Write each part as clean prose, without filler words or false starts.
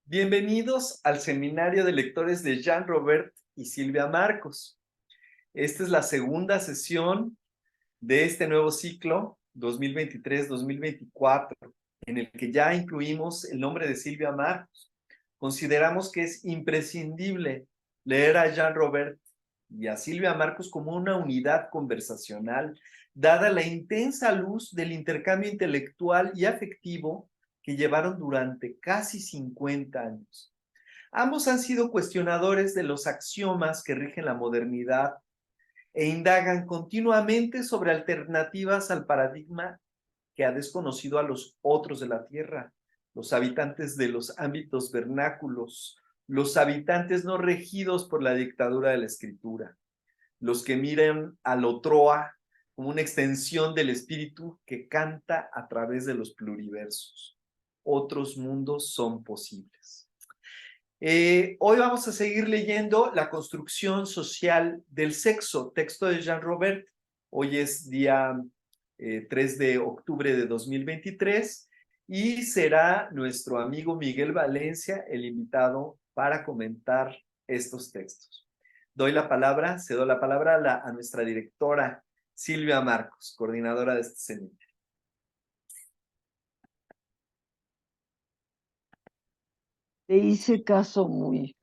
Bienvenidos al seminario de lectores de Jean Robert y Silvia Marcos. Esta es la segunda sesión de este nuevo ciclo 2023-2024, en el que ya incluimos el nombre de Silvia Marcos. Consideramos que es imprescindible leer a Jean Robert y a Silvia Marcos como una unidad conversacional, dada la intensa luz del intercambio intelectual y afectivo que llevaron durante casi 50 años. Ambos han sido cuestionadores de los axiomas que rigen la modernidad e indagan continuamente sobre alternativas al paradigma que ha desconocido a los otros de la Tierra, los habitantes de los ámbitos vernáculos, los habitantes no regidos por la dictadura de la escritura, los que miran al otroa como una extensión del espíritu que canta a través de los pluriversos. Otros mundos son posibles. Hoy vamos a seguir leyendo La construcción social del sexo, texto de Jean Robert. Hoy es día 3 de octubre de 2023 y será nuestro amigo Miguel Valencia el invitado para comentar estos textos. Cedo la palabra a nuestra directora Silvia Marcos, coordinadora de este seminario. Te hice caso muy.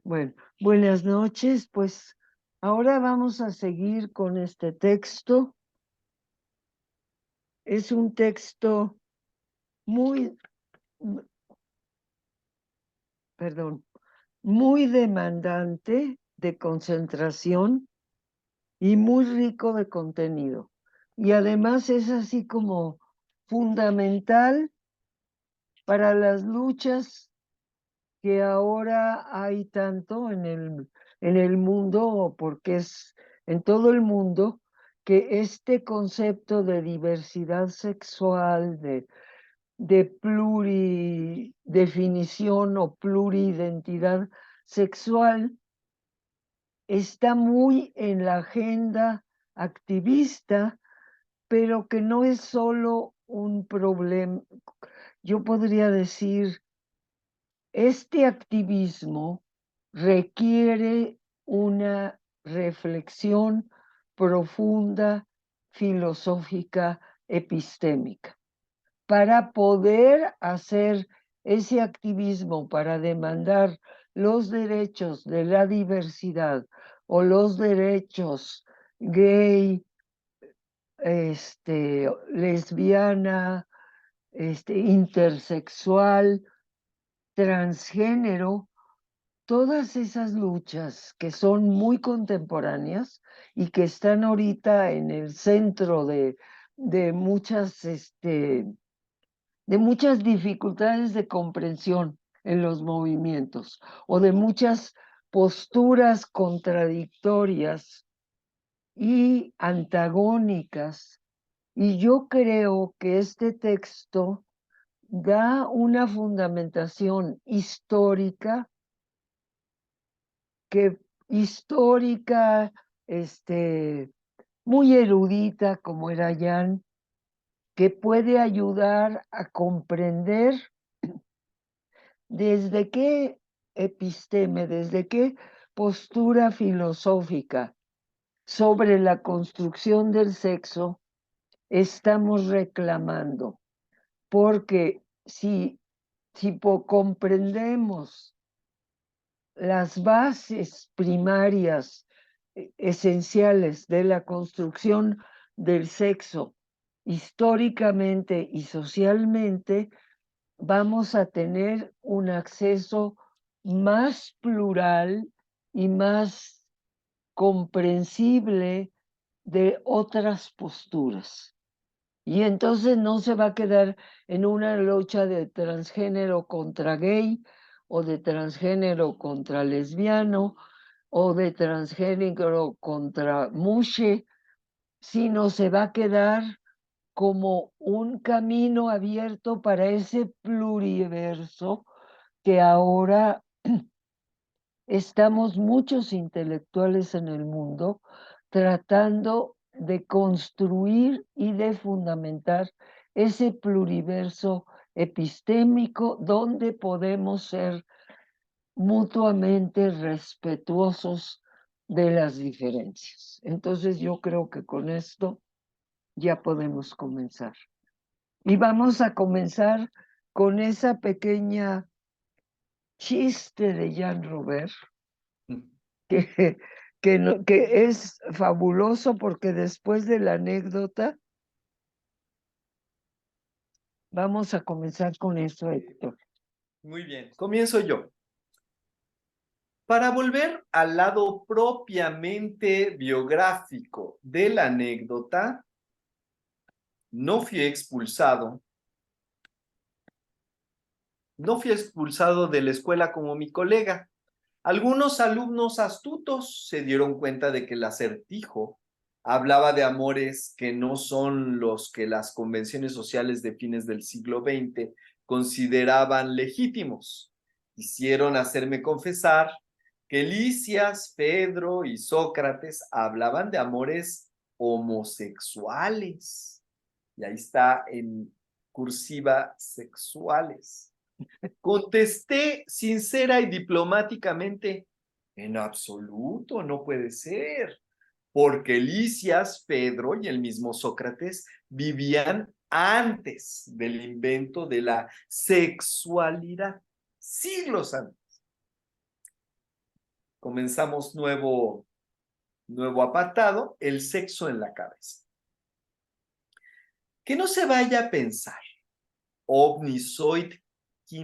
Bueno, buenas noches. Pues ahora vamos a seguir con este texto. Es un texto muy, muy demandante de concentración y muy rico de contenido. Y además es así como fundamental para las luchas que ahora hay tanto en el mundo, porque es en todo el mundo, que este concepto de diversidad sexual, de pluridefinición o pluridentidad sexual, está muy en la agenda activista, pero que no es solo un problema. Yo podría decir, este activismo requiere una reflexión profunda, filosófica, epistémica, para poder hacer ese activismo, para demandar los derechos de la diversidad o los derechos gay, lesbiana, intersexual, transgénero. Todas esas luchas que son muy contemporáneas y que están ahorita en el centro de muchas, de muchas dificultades de comprensión en los movimientos o de muchas posturas contradictorias y antagónicas. Y yo creo que este texto da una fundamentación histórica histórica, muy erudita como era Jan, que puede ayudar a comprender desde qué episteme, desde qué postura filosófica sobre la construcción del sexo estamos reclamando. Porque si comprendemos las bases primarias esenciales de la construcción del sexo históricamente y socialmente, vamos a tener un acceso más plural y más comprensible de otras posturas. Y entonces no se va a quedar en una lucha de transgénero contra gay, o de transgénero contra lesbiano, o de transgénero contra mushe, sino se va a quedar como un camino abierto para ese pluriverso que ahora estamos muchos intelectuales en el mundo tratando de construir y de fundamentar ese pluriverso epistémico donde podemos ser mutuamente respetuosos de las diferencias. Entonces yo creo que con esto ya podemos comenzar. Y vamos a comenzar con esa pequeña chiste de Jean Robert, que, que es fabuloso porque después de la anécdota, vamos a comenzar con eso, Héctor. Muy bien, comienzo yo. Para volver al lado propiamente biográfico de la anécdota, no fui expulsado de la escuela como mi colega. Algunos alumnos astutos se dieron cuenta de que el acertijo hablaba de amores que no son los que las convenciones sociales de fines del siglo XX consideraban legítimos. Quisieron hacerme confesar que Lisias, Pedro y Sócrates hablaban de amores homosexuales. Y ahí está en cursiva sexuales. Contesté sincera y diplomáticamente, en absoluto, no puede ser, porque Lisias, Pedro y el mismo Sócrates vivían antes del invento de la sexualidad, siglos antes. Comenzamos nuevo apartado, el sexo en la cabeza. Que no se vaya a pensar, omnisoid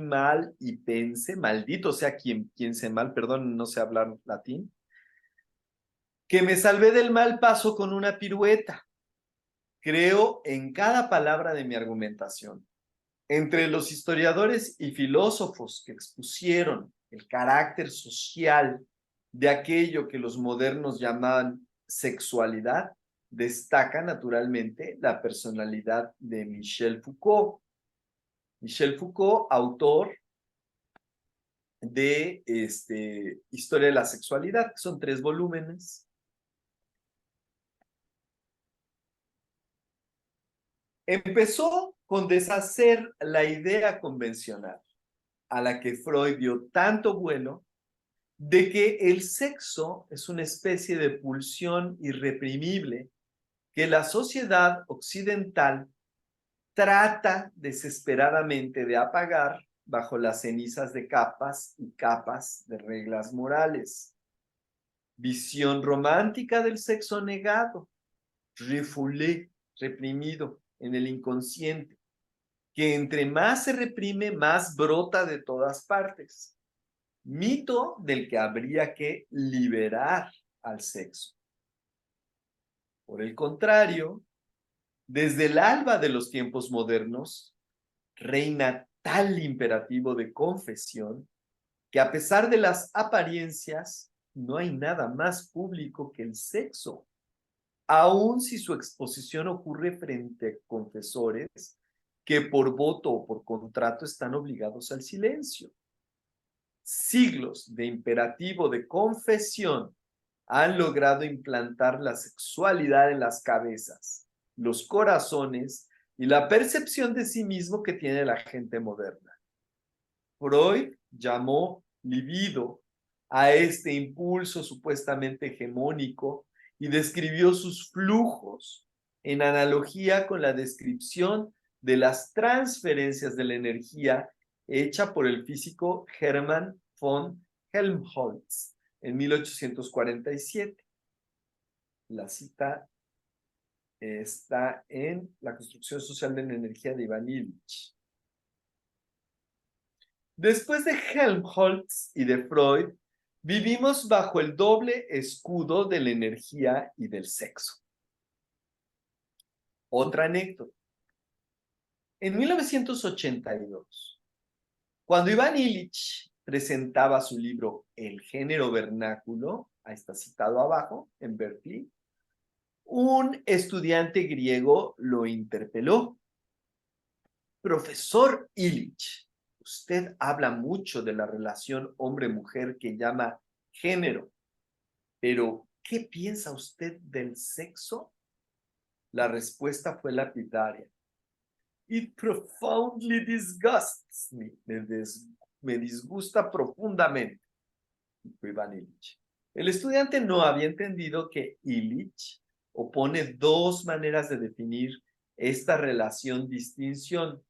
mal y pense, maldito sea quien piense mal, perdón, no sé hablar latín, que me salvé del mal paso con una pirueta. Creo en cada palabra de mi argumentación. Entre los historiadores y filósofos que expusieron el carácter social de aquello que los modernos llaman sexualidad, destaca naturalmente la personalidad de Michel Foucault. Michel Foucault, autor de Historia de la Sexualidad, que son 3 volúmenes. Empezó con deshacer la idea convencional a la que Freud dio tanto vuelo de que el sexo es una especie de pulsión irreprimible que la sociedad occidental trata desesperadamente de apagar bajo las cenizas de capas y capas de reglas morales. Visión romántica del sexo negado, refoulé, reprimido en el inconsciente, que entre más se reprime, más brota de todas partes. Mito del que habría que liberar al sexo. Por el contrario, desde el alba de los tiempos modernos, reina tal imperativo de confesión que a pesar de las apariencias, no hay nada más público que el sexo, aun si su exposición ocurre frente a confesores que por voto o por contrato están obligados al silencio. Siglos de imperativo de confesión han logrado implantar la sexualidad en las cabezas, los corazones y la percepción de sí mismo que tiene la gente moderna. Freud llamó libido a este impulso supuestamente hegemónico y describió sus flujos en analogía con la descripción de las transferencias de la energía hecha por el físico Hermann von Helmholtz en 1847. La cita está en La construcción social de la energía de Ivan Illich. Después de Helmholtz y de Freud, vivimos bajo el doble escudo de la energía y del sexo. Otra anécdota. En 1982, cuando Ivan Illich presentaba su libro El género vernáculo, ahí está citado abajo, en Berkeley, un estudiante griego lo interpeló. Profesor Illich, usted habla mucho de la relación hombre-mujer que llama género, pero ¿qué piensa usted del sexo? La respuesta fue lapidaria. It profoundly disgusts me. Me disgusta profundamente, dijo Iván Ilich. El estudiante no había entendido que Illich opone dos maneras de definir esta relación-distinción.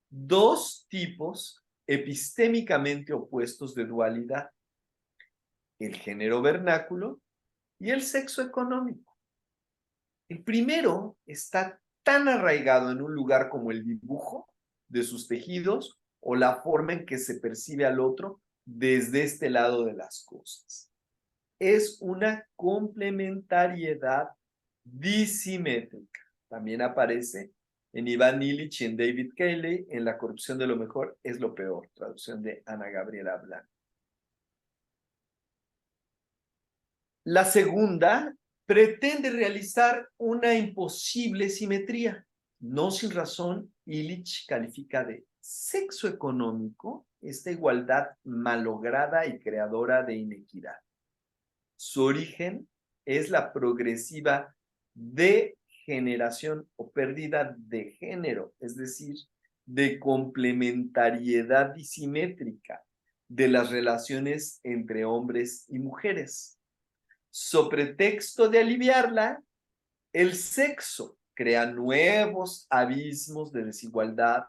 Dos tipos epistémicamente opuestos de dualidad: el género vernáculo y el sexo económico. El primero está tan arraigado en un lugar como el dibujo de sus tejidos o la forma en que se percibe al otro desde este lado de las cosas. Es una complementariedad disimétrica. También aparece en Iván Illich y en David Cayley en La corrupción de lo mejor es lo peor, traducción de Ana Gabriela Blanco. La segunda pretende realizar una imposible simetría. No sin razón, Illich califica de sexo económico esta igualdad malograda y creadora de inequidad. Su origen es la progresiva degeneración o pérdida de género, es decir, de complementariedad disimétrica de las relaciones entre hombres y mujeres. Sobre pretexto de aliviarla, el sexo crea nuevos abismos de desigualdad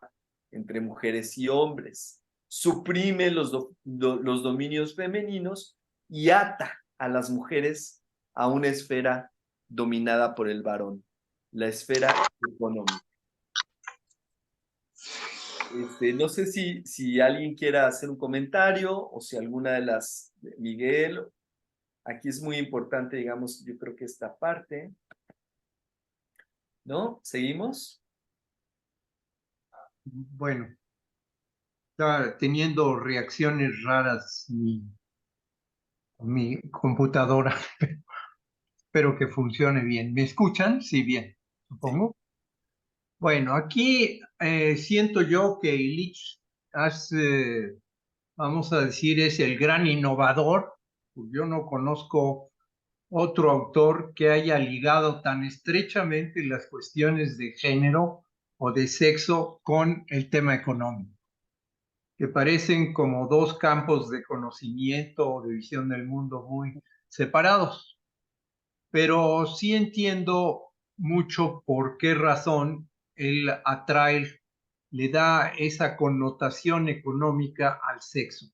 entre mujeres y hombres, suprime los dominios femeninos y ata a las mujeres a una esfera dominada por el varón, la esfera económica. No sé si alguien quiera hacer un comentario o si alguna de las, Miguel, aquí es muy importante, digamos, yo creo que esta parte, ¿no? ¿Seguimos? Bueno, está teniendo reacciones raras mi computadora. Espero que funcione bien. ¿Me escuchan? Sí, bien, supongo. Sí. Bueno, aquí siento yo que Illich vamos a decir, es el gran innovador. Yo no conozco otro autor que haya ligado tan estrechamente las cuestiones de género o de sexo con el tema económico, que parecen como dos campos de conocimiento o de visión del mundo muy separados. Pero sí entiendo mucho por qué razón él atrae, le da esa connotación económica al sexo.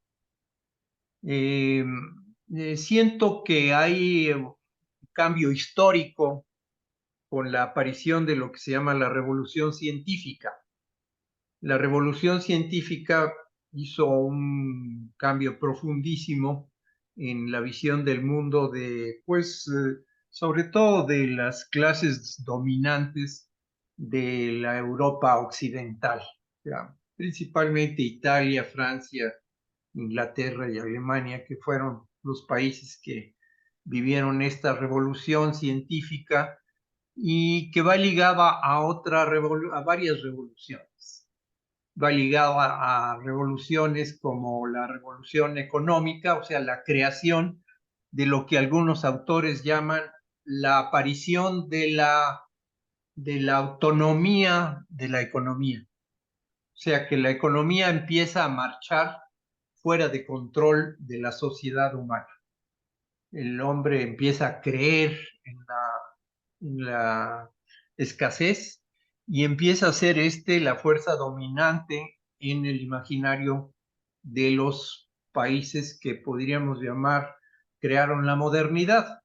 Siento que hay un cambio histórico con la aparición de lo que se llama la revolución científica. La revolución científica hizo un cambio profundísimo en la visión del mundo sobre todo de las clases dominantes de la Europa occidental, o sea, principalmente Italia, Francia, Inglaterra y Alemania, que fueron los países que vivieron esta revolución científica y que va ligada a varias revoluciones. Va ligado a revoluciones como la revolución económica, o sea, la creación de lo que algunos autores llaman la aparición de la autonomía de la economía. O sea, que la economía empieza a marchar fuera de control de la sociedad humana. El hombre empieza a creer en la escasez y empieza a ser la fuerza dominante en el imaginario de los países que podríamos llamar crearon la modernidad.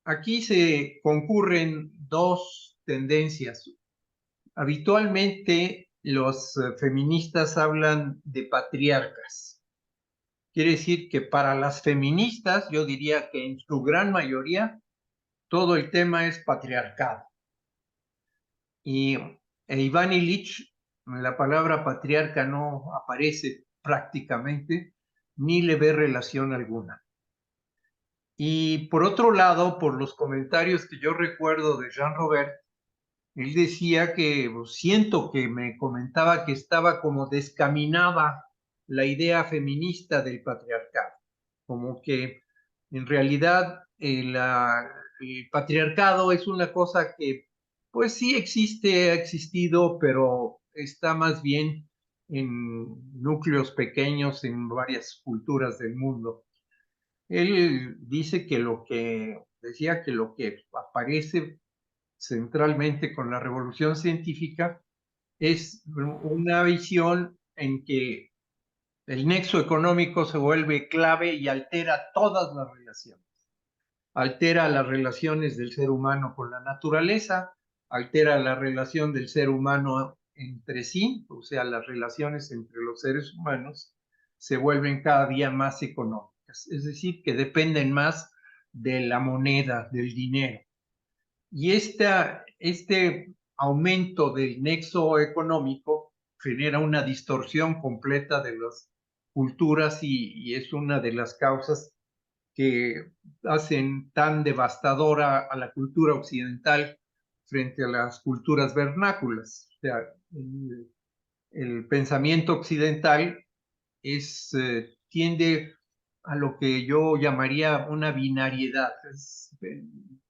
Aquí se concurren dos tendencias. Habitualmente los feministas hablan de patriarcas. Quiere decir que para las feministas, yo diría que en su gran mayoría, todo el tema es patriarcado. Y Iván Illich, la palabra patriarca no aparece prácticamente, ni le ve relación alguna. Y por otro lado, por los comentarios que yo recuerdo de Jean Robert, él decía siento que me comentaba que estaba como descaminada la idea feminista del patriarcado, como que en realidad el patriarcado es una cosa que Pues sí existe, ha existido, pero está más bien en núcleos pequeños en varias culturas del mundo. Él dice que decía que lo que aparece centralmente con la revolución científica es una visión en que el nexo económico se vuelve clave y altera todas las relaciones. Altera las relaciones del ser humano con la naturaleza, altera la relación del ser humano entre sí, o sea, las relaciones entre los seres humanos se vuelven cada día más económicas, es decir, que dependen más de la moneda, del dinero. Y este aumento del nexo económico genera una distorsión completa de las culturas y es una de las causas que hacen tan devastadora a la cultura occidental frente a las culturas vernáculas. O sea, el pensamiento occidental tiende a lo que yo llamaría una binariedad. Es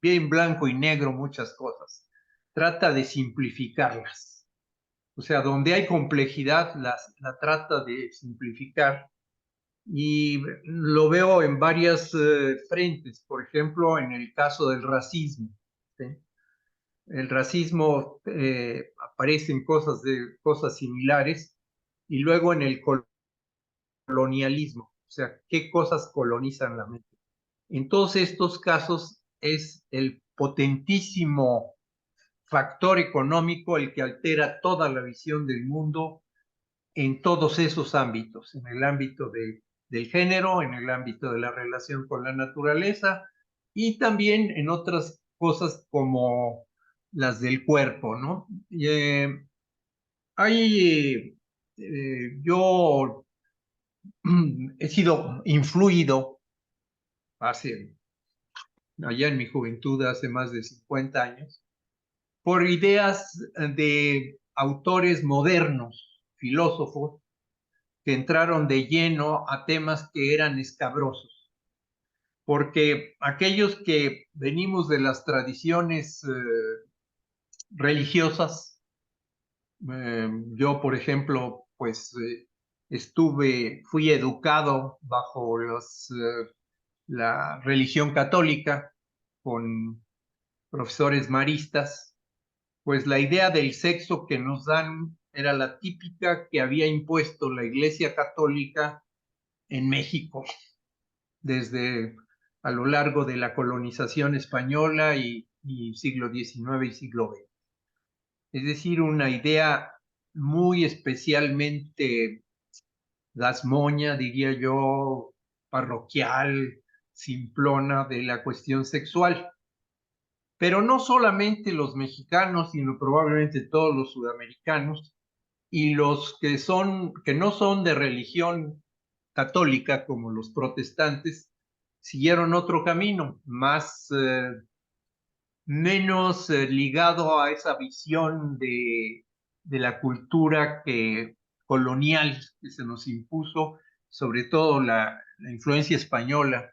bien blanco y negro muchas cosas. Trata de simplificarlas. O sea, donde hay complejidad, la trata de simplificar. Y lo veo en varias frentes. Por ejemplo, en el caso del racismo. ¿Sí? El racismo aparece en cosas similares. Y luego en el colonialismo, o sea, qué cosas colonizan la mente. En todos estos casos es el potentísimo factor económico el que altera toda la visión del mundo en todos esos ámbitos, en el ámbito del género, en el ámbito de la relación con la naturaleza y también en otras cosas como las del cuerpo, ¿no? Yo he sido influido allá en mi juventud, hace más de 50 años, por ideas de autores modernos, filósofos, que entraron de lleno a temas que eran escabrosos. Porque aquellos que venimos de las tradiciones religiosas, yo, por ejemplo, pues fui educado bajo la religión católica con profesores maristas, pues la idea del sexo que nos dan era la típica que había impuesto la Iglesia Católica en México desde a lo largo de la colonización española y siglo XIX y siglo XX. Es decir, una idea muy especialmente gasmoña, diría yo, parroquial, simplona de la cuestión sexual. Pero no solamente los mexicanos, sino probablemente todos los sudamericanos y los que no son de religión católica, como los protestantes, siguieron otro camino, menos ligado a esa visión de la cultura colonial que se nos impuso, sobre todo la influencia española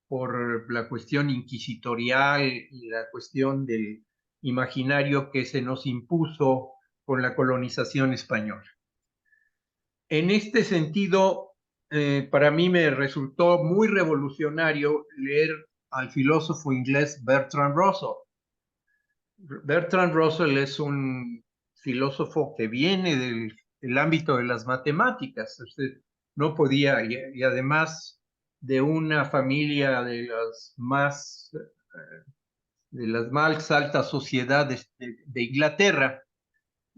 por la cuestión inquisitorial y la cuestión del imaginario que se nos impuso con la colonización española. En este sentido, para mí me resultó muy revolucionario leer al filósofo inglés Bertrand Russell. Bertrand Russell es un filósofo que viene del ámbito de las matemáticas. Usted no podía, y además de una familia de las más altas sociedades de Inglaterra.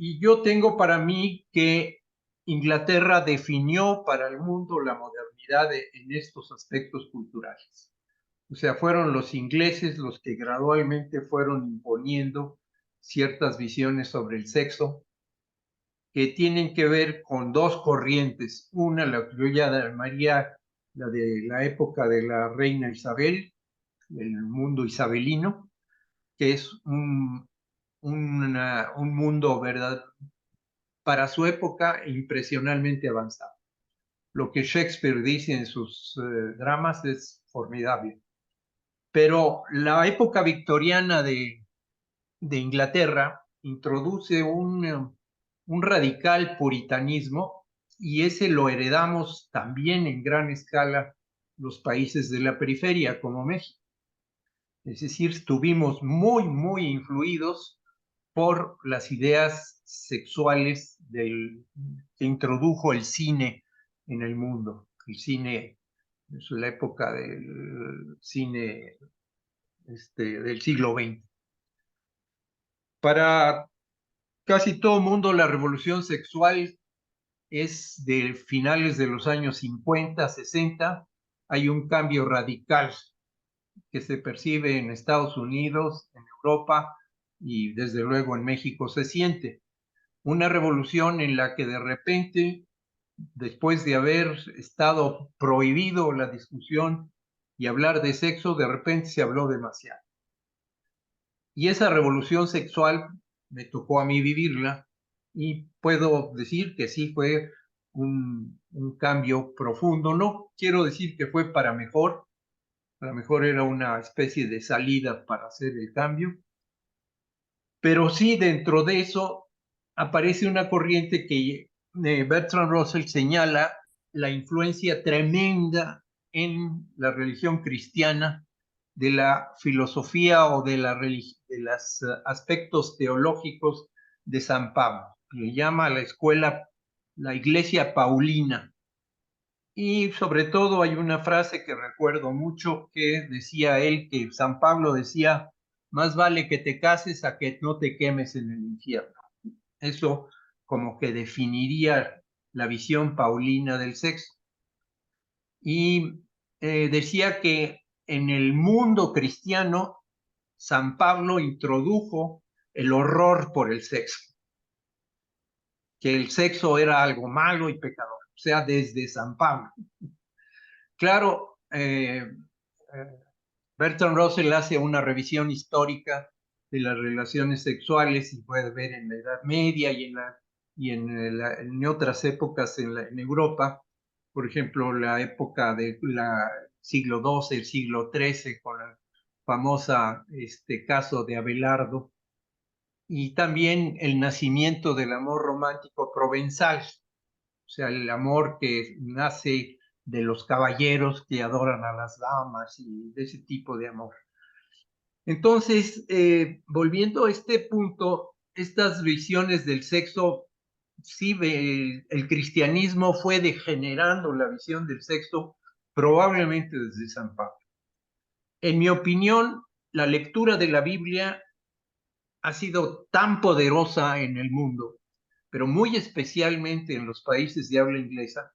Y yo tengo para mí que Inglaterra definió para el mundo la modernidad en estos aspectos culturales. O sea, fueron los ingleses los que gradualmente fueron imponiendo ciertas visiones sobre el sexo que tienen que ver con dos corrientes. Una, la que yo ya llamaría la de la época de la reina Isabel, el mundo isabelino, que es un mundo, ¿verdad?, para su época impresionantemente avanzado. Lo que Shakespeare dice en sus dramas es formidable. Pero la época victoriana de de Inglaterra introduce un radical puritanismo, y ese lo heredamos también en gran escala los países de la periferia como México. Es decir, estuvimos muy influidos por las ideas sexuales que introdujo el cine en el mundo. El cine es la época del cine del siglo XX. Para casi todo el mundo, la revolución sexual es de finales de los años 50, 60. Hay un cambio radical que se percibe en Estados Unidos, en Europa y desde luego en México se siente. Una revolución en la que de repente, después de haber estado prohibido la discusión y hablar de sexo, de repente se habló demasiado. Y esa revolución sexual me tocó a mí vivirla, y puedo decir que sí fue un cambio profundo. No quiero decir que fue para mejor, a lo mejor era una especie de salida para hacer el cambio, pero sí dentro de eso aparece una corriente que Bertrand Russell señala la influencia tremenda en la religión cristiana de la filosofía o de los aspectos teológicos de San Pablo. Le llama a la escuela la Iglesia Paulina. Y sobre todo hay una frase que recuerdo mucho que decía él, que San Pablo decía: más vale que te cases a que no te quemes en el infierno. Eso como que definiría la visión paulina del sexo. Y decía que en el mundo cristiano San Pablo introdujo el horror por el sexo, que el sexo era algo malo y pecador, o sea, desde San Pablo. Claro, Bertrand Russell hace una revisión histórica de las relaciones sexuales y puede ver en la Edad Media en otras épocas en Europa, por ejemplo, la época del siglo XII, el siglo XIII, con el famoso caso de Abelardo, y también el nacimiento del amor romántico provenzal, o sea, el amor que nace de los caballeros que adoran a las damas y de ese tipo de amor. Entonces, volviendo a este punto, estas visiones del sexo, sí, el cristianismo fue degenerando la visión del sexo probablemente desde San Pablo. En mi opinión, la lectura de la Biblia ha sido tan poderosa en el mundo, pero muy especialmente en los países de habla inglesa.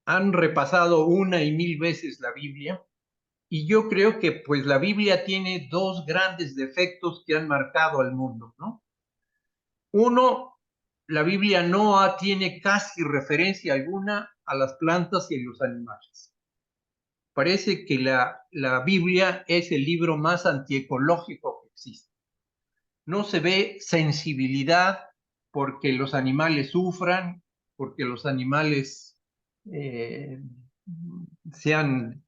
Han repasado una y mil veces la Biblia, y yo creo que pues la Biblia tiene dos grandes defectos que han marcado al mundo, ¿no? Uno, la Biblia no tiene casi referencia alguna a las plantas y a los animales. Parece que la Biblia es el libro más antiecológico que existe. No se ve sensibilidad porque los animales sufran, porque los animales sean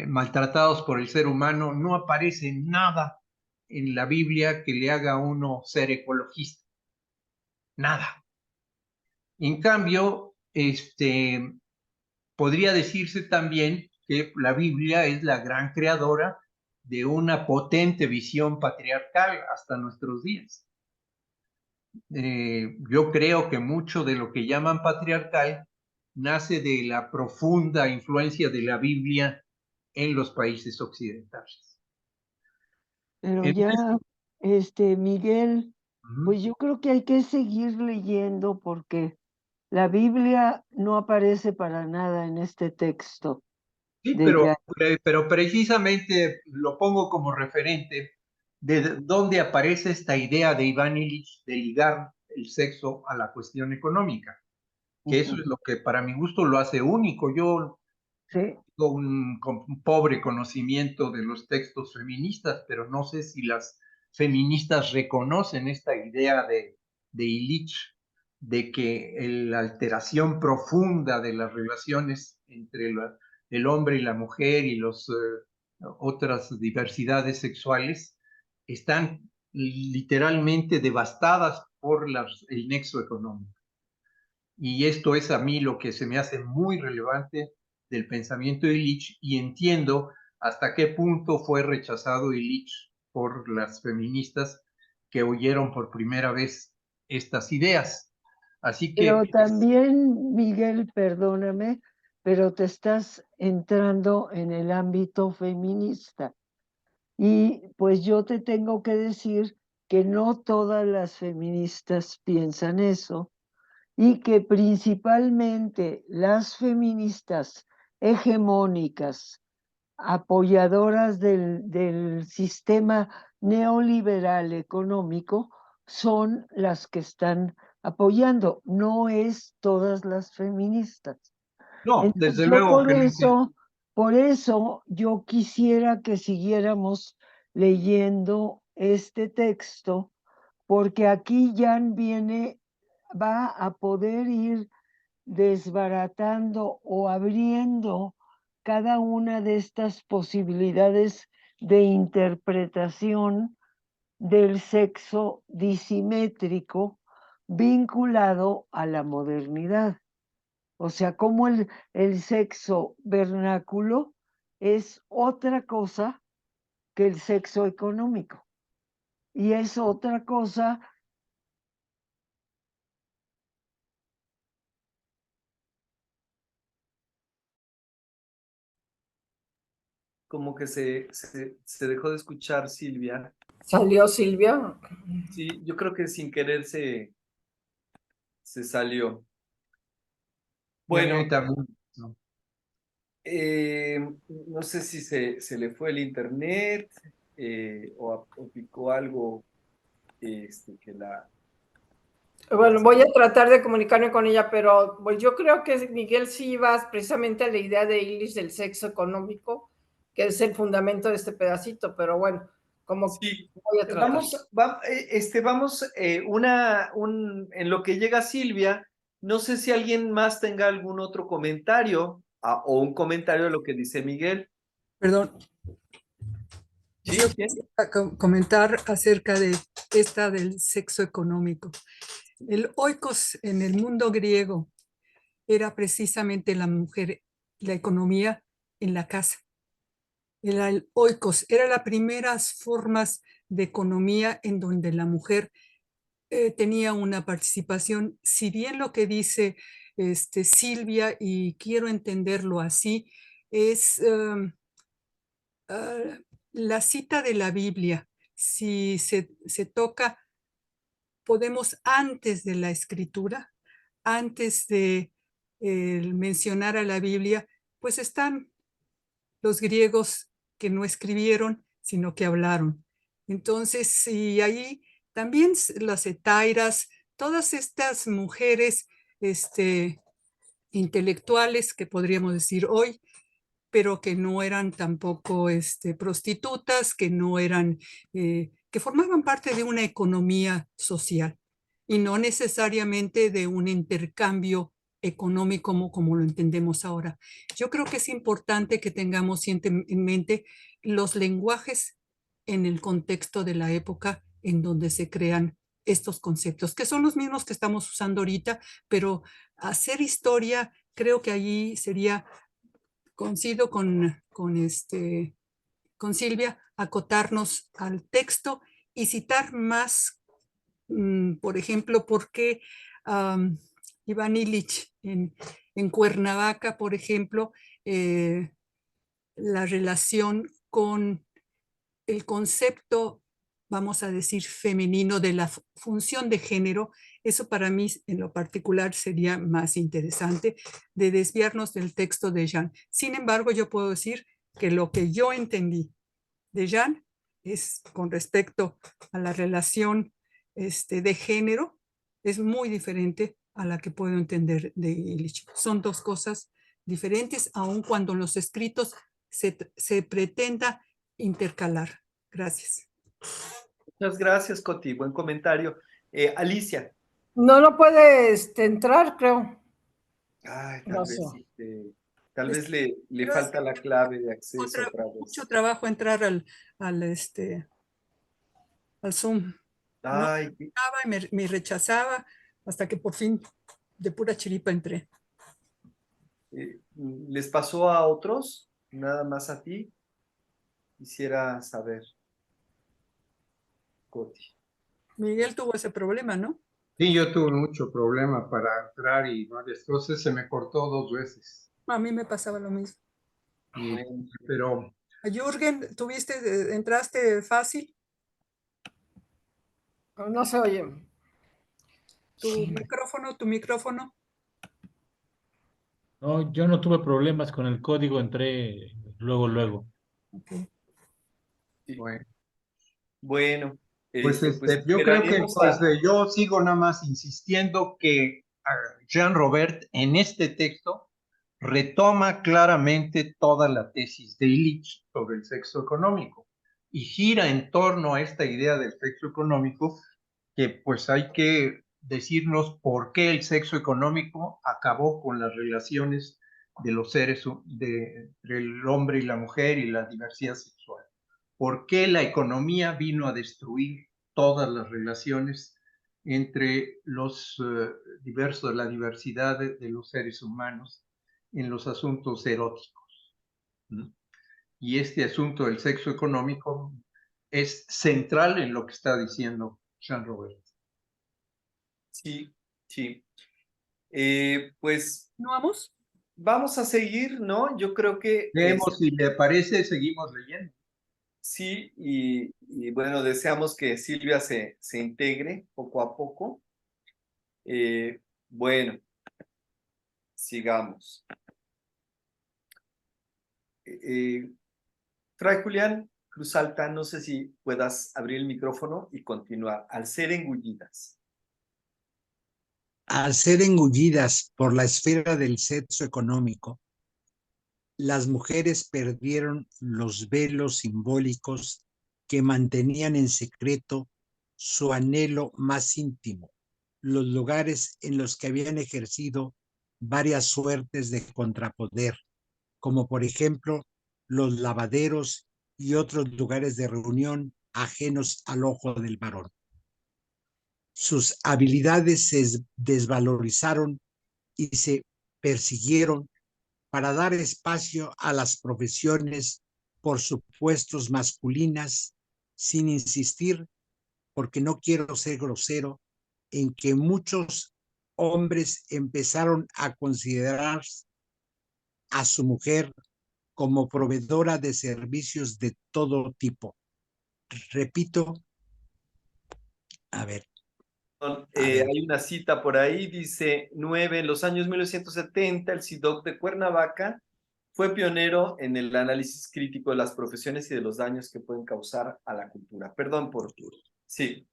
maltratados por el ser humano. No aparece nada en la Biblia que le haga a uno ser ecologista. Nada. En cambio, podría decirse también que la Biblia es la gran creadora de una potente visión patriarcal hasta nuestros días. Yo creo que mucho de lo que llaman patriarcal nace de la profunda influencia de la Biblia en los países occidentales. Pero En ya, Miguel, uh-huh. pues yo creo que hay que seguir leyendo porque la Biblia no aparece para nada en este texto Sí, de ya. pero precisamente lo pongo como referente de dónde aparece esta idea de Iván Illich de ligar el sexo a la cuestión económica, que eso es lo que para mi gusto lo hace único. Yo Sí. tengo un pobre conocimiento de los textos feministas, pero no sé si las feministas reconocen esta idea de Illich, de que la alteración profunda de las relaciones entre el hombre y la mujer y las otras diversidades sexuales están literalmente devastadas por el nexo económico. Y esto es a mí lo que se me hace muy relevante del pensamiento de Illich, y entiendo hasta qué punto fue rechazado Illich por las feministas que oyeron por primera vez estas ideas. Así Pero que también, Miguel, perdóname, pero te estás entrando en el ámbito feminista. Y pues yo te tengo que decir que no todas las feministas piensan eso y que principalmente las feministas hegemónicas, apoyadoras del sistema neoliberal económico, son las que están apoyando, no es todas las feministas. no, Entonces, desde yo luego que no. por eso yo quisiera que siguiéramos leyendo este texto, porque aquí Jan va a poder ir desbaratando o abriendo cada una de estas posibilidades de interpretación del sexo disimétrico vinculado a la modernidad. O sea, como el sexo vernáculo es otra cosa que el sexo económico. Y es otra cosa. Como que se dejó de escuchar Silvia. ¿Salió Silvia? Sí, yo creo que sin querer se salió. Y a mí Bueno, también, ¿no? no sé si se le fue el internet o picó algo que la... Bueno, voy a tratar de comunicarme con ella, pero pues yo creo que Miguel sí iba precisamente a la idea de Illich del sexo económico, que es el fundamento de este pedacito, pero bueno, como Sí, voy a tratar. vamos en lo que llega Silvia, no sé si alguien más tenga algún otro comentario o un comentario de lo que dice Miguel. Perdón, ¿Sí? yo ¿Quién? quisiera comentar acerca de esta del sexo económico. El oikos en el mundo griego era precisamente la mujer, la economía en la casa. Era el oikos, era las primeras formas de economía en donde la mujer tenía una participación. Si bien lo que dice Silvia, y quiero entenderlo así, es la cita de la Biblia. Si se toca, podemos antes de la escritura, antes de mencionar a la Biblia, pues están los griegos que no escribieron, sino que hablaron. Entonces, y ahí también las hetairas, todas estas mujeres intelectuales que podríamos decir hoy, pero que no eran tampoco prostitutas, que no eran, que formaban parte de una economía social y no necesariamente de un intercambio económico como lo entendemos ahora. Yo creo que es importante que tengamos en mente los lenguajes en el contexto de la época en donde se crean estos conceptos, que son los mismos que estamos usando ahorita, pero hacer historia, creo que allí sería, coincido con Silvia, acotarnos al texto y citar más, por ejemplo, por qué Iván Illich en Cuernavaca, por ejemplo, la relación con el concepto, vamos a decir, femenino de la función de género. Eso para mí en lo particular sería más interesante de desviarnos del texto de Jan. Sin embargo, yo puedo decir que lo que yo entendí de Jan es con respecto a la relación de género, es muy diferente a la que puedo entender de Illich. Son dos cosas diferentes, aun cuando en los escritos se pretenda intercalar. Gracias. Muchas gracias, Coti, buen comentario. Alicia. No puede entrar, creo. Ay, No sé. tal vez le Pero es falta la clave de acceso otra vez. mucho trabajo entrar al al Zoom. Ay, Y me rechazaba hasta que por fin de pura chiripa entré. ¿les pasó a otros? ¿Nada más a ti? Quisiera saber, Coti. Miguel tuvo ese problema, ¿no? Sí, yo tuve mucho problema para entrar y varias cosas. Se me cortó 2 veces. A mí me pasaba lo mismo. Bueno, Pero A Jürgen, entraste fácil? No se oye. Tu micrófono. No, yo no tuve problemas con el código, entré luego. Okay. bueno, bueno, pues pues yo creo que esperaríamos a... yo sigo nada más insistiendo que Jean Robert en este texto retoma claramente toda la tesis de Illich sobre el sexo económico y gira en torno a esta idea del sexo económico, que pues hay que decirnos por qué el sexo económico acabó con las relaciones de los seres, entre el hombre y la mujer y la diversidad sexual. ¿Por qué la economía vino a destruir todas las relaciones entre la diversidad de los seres humanos en los asuntos eróticos? ¿No? Y este asunto del sexo económico es central en lo que está diciendo Jean Robert. Sí, sí. Pues ¿No vamos? vamos a seguir, ¿no? Yo creo que Leemos, si le parece, seguimos leyendo. sí, y bueno, deseamos que Silvia se integre poco a poco. Bueno, sigamos. Fray Julián Cruz Alta, no sé si puedas abrir el micrófono y continuar. Al ser engullidas. Al ser engullidas por la esfera del sexo económico, las mujeres perdieron los velos simbólicos que mantenían en secreto su anhelo más íntimo, los lugares en los que habían ejercido varias suertes de contrapoder, como por ejemplo los lavaderos y otros lugares de reunión ajenos al ojo del varón. Sus habilidades se desvalorizaron y se persiguieron para dar espacio a las profesiones por supuestos masculinas, sin insistir, porque no quiero ser grosero, en que muchos hombres empezaron a considerar a su mujer como proveedora de servicios de todo tipo. Repito, a ver. Hay una cita por ahí, dice 9, en los años 1970, el CIDOC de Cuernavaca fue pionero en el análisis crítico de las profesiones y de los daños que pueden causar a la cultura. Perdón por... Sí.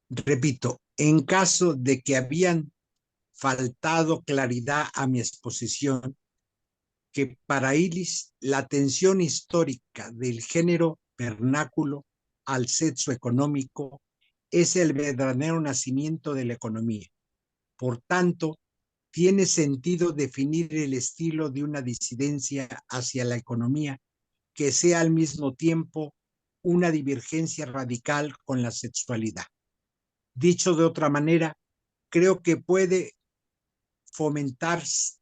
Repito, en caso de que habían faltado claridad a mi exposición, que para Illich la tensión histórica del género vernáculo al sexo económico es el verdadero nacimiento de la economía. Por tanto, tiene sentido definir el estilo de una disidencia hacia la economía que sea al mismo tiempo una divergencia radical con la sexualidad. Dicho de otra manera, creo que puede fomentarse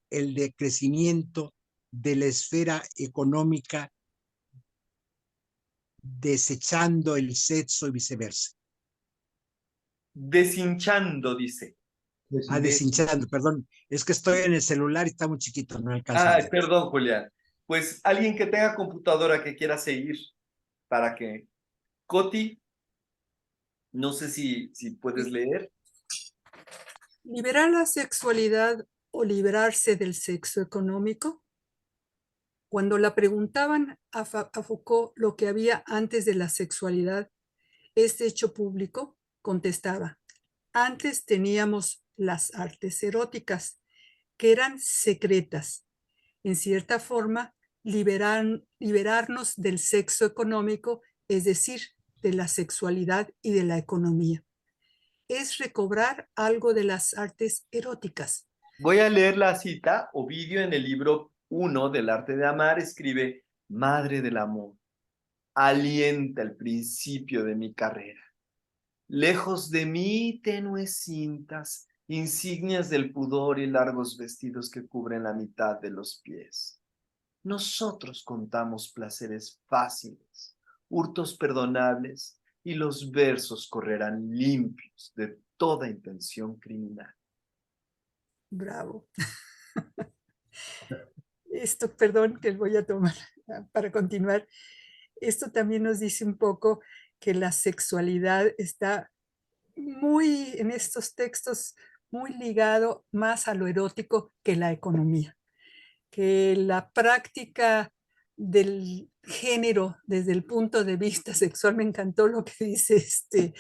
el decrecimiento de la esfera económica desechando el sexo y viceversa. Deshinchando, dice. Deshinchando, perdón. Es que estoy en el celular y está muy chiquito, no alcanzo a leer. Perdón, Julián. Pues alguien que tenga computadora que quiera seguir para que... Coti, no sé si puedes leer. ¿Liberar la sexualidad o liberarse del sexo económico? Cuando la preguntaban a Foucault lo que había antes de la sexualidad, este hecho público, contestaba: antes teníamos las artes eróticas, que eran secretas. En cierta forma, liberarnos del sexo económico, es decir, de la sexualidad y de la economía. Es recobrar algo de las artes eróticas. Voy a leer la cita. Ovidio, en el libro 1 del arte de amar, escribe: Madre del amor, alienta el principio de mi carrera. Lejos de mí, tenues cintas, insignias del pudor y largos vestidos que cubren la mitad de los pies. Nosotros contamos placeres fáciles, hurtos perdonables, y los versos correrán limpios de toda intención criminal. Bravo. Esto, perdón, que voy a tomar para continuar. Esto también nos dice un poco que la sexualidad está muy, en estos textos, muy ligado más a lo erótico que la economía. Que la práctica del género desde el punto de vista sexual, me encantó lo que dice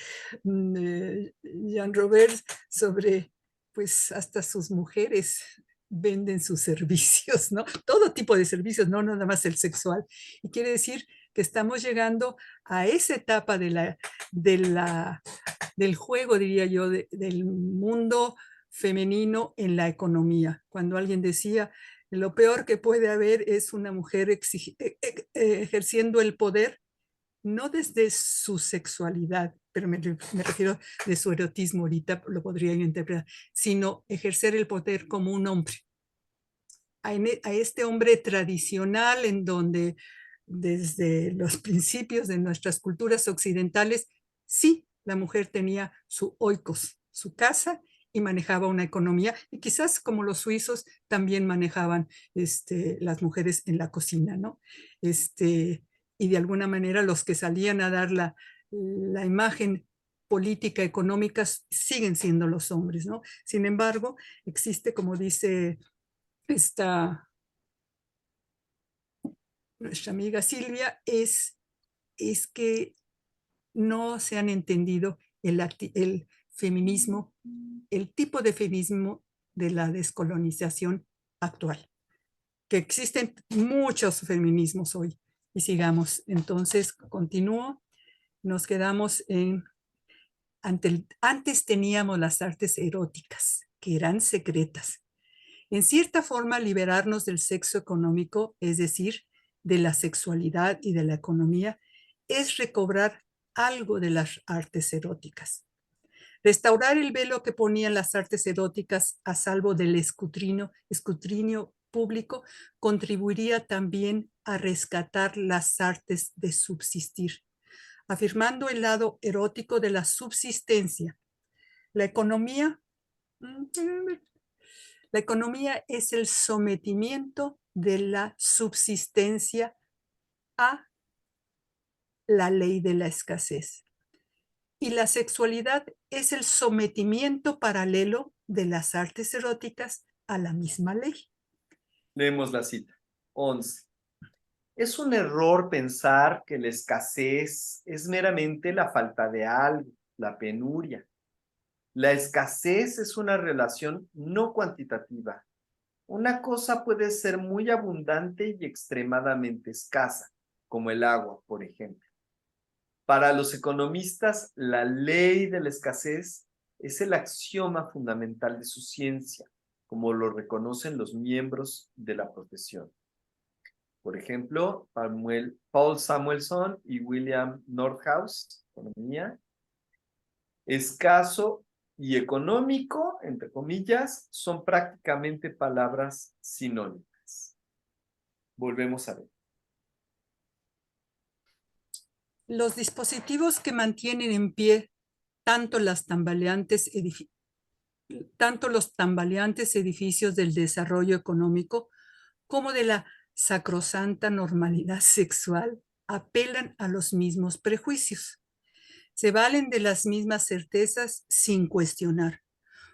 Jean Robert sobre, pues hasta sus mujeres venden sus servicios, ¿no? Todo tipo de servicios, no nada más el sexual. Y quiere decir que estamos llegando a esa etapa del juego, diría yo, del mundo femenino en la economía. Cuando alguien decía, lo peor que puede haber es una mujer ejerciendo el poder, no desde su sexualidad, pero me refiero de su erotismo, ahorita lo podría interpretar, sino ejercer el poder como un hombre. A este hombre tradicional en donde desde los principios de nuestras culturas occidentales, sí, la mujer tenía su oikos, su casa, y manejaba una economía, y quizás como los suizos también manejaban las mujeres en la cocina, ¿no? Y de alguna manera los que salían a dar la imagen política, económica, siguen siendo los hombres, ¿no? Sin embargo, existe, como dice nuestra amiga Silvia, es que no se han entendido el feminismo, el tipo de feminismo de la descolonización actual, que existen muchos feminismos hoy. Y sigamos, entonces continúo, nos quedamos en, antes teníamos las artes eróticas, que eran secretas. En cierta forma, liberarnos del sexo económico, es decir, de la sexualidad y de la economía, es recobrar algo de las artes eróticas. Restaurar el velo que ponían las artes eróticas a salvo del escrutinio público contribuiría también a rescatar las artes de subsistir, afirmando el lado erótico de la subsistencia. La economía es el sometimiento de la subsistencia a la ley de la escasez. Y la sexualidad es el sometimiento paralelo de las artes eróticas a la misma ley. Leemos la cita. 11. Es un error pensar que la escasez es meramente la falta de algo, la penuria. La escasez es una relación no cuantitativa. Una cosa puede ser muy abundante y extremadamente escasa, como el agua, por ejemplo. Para los economistas, la ley de la escasez es el axioma fundamental de su ciencia, como lo reconocen los miembros de la profesión. Por ejemplo, Paul Samuelson y William Nordhaus, economía. Escaso y económico, entre comillas, son prácticamente palabras sinónimas. Volvemos a ver. Los dispositivos que mantienen en pie tanto los tambaleantes edificios del desarrollo económico como de la sacrosanta normalidad sexual apelan a los mismos prejuicios. Se valen de las mismas certezas sin cuestionar.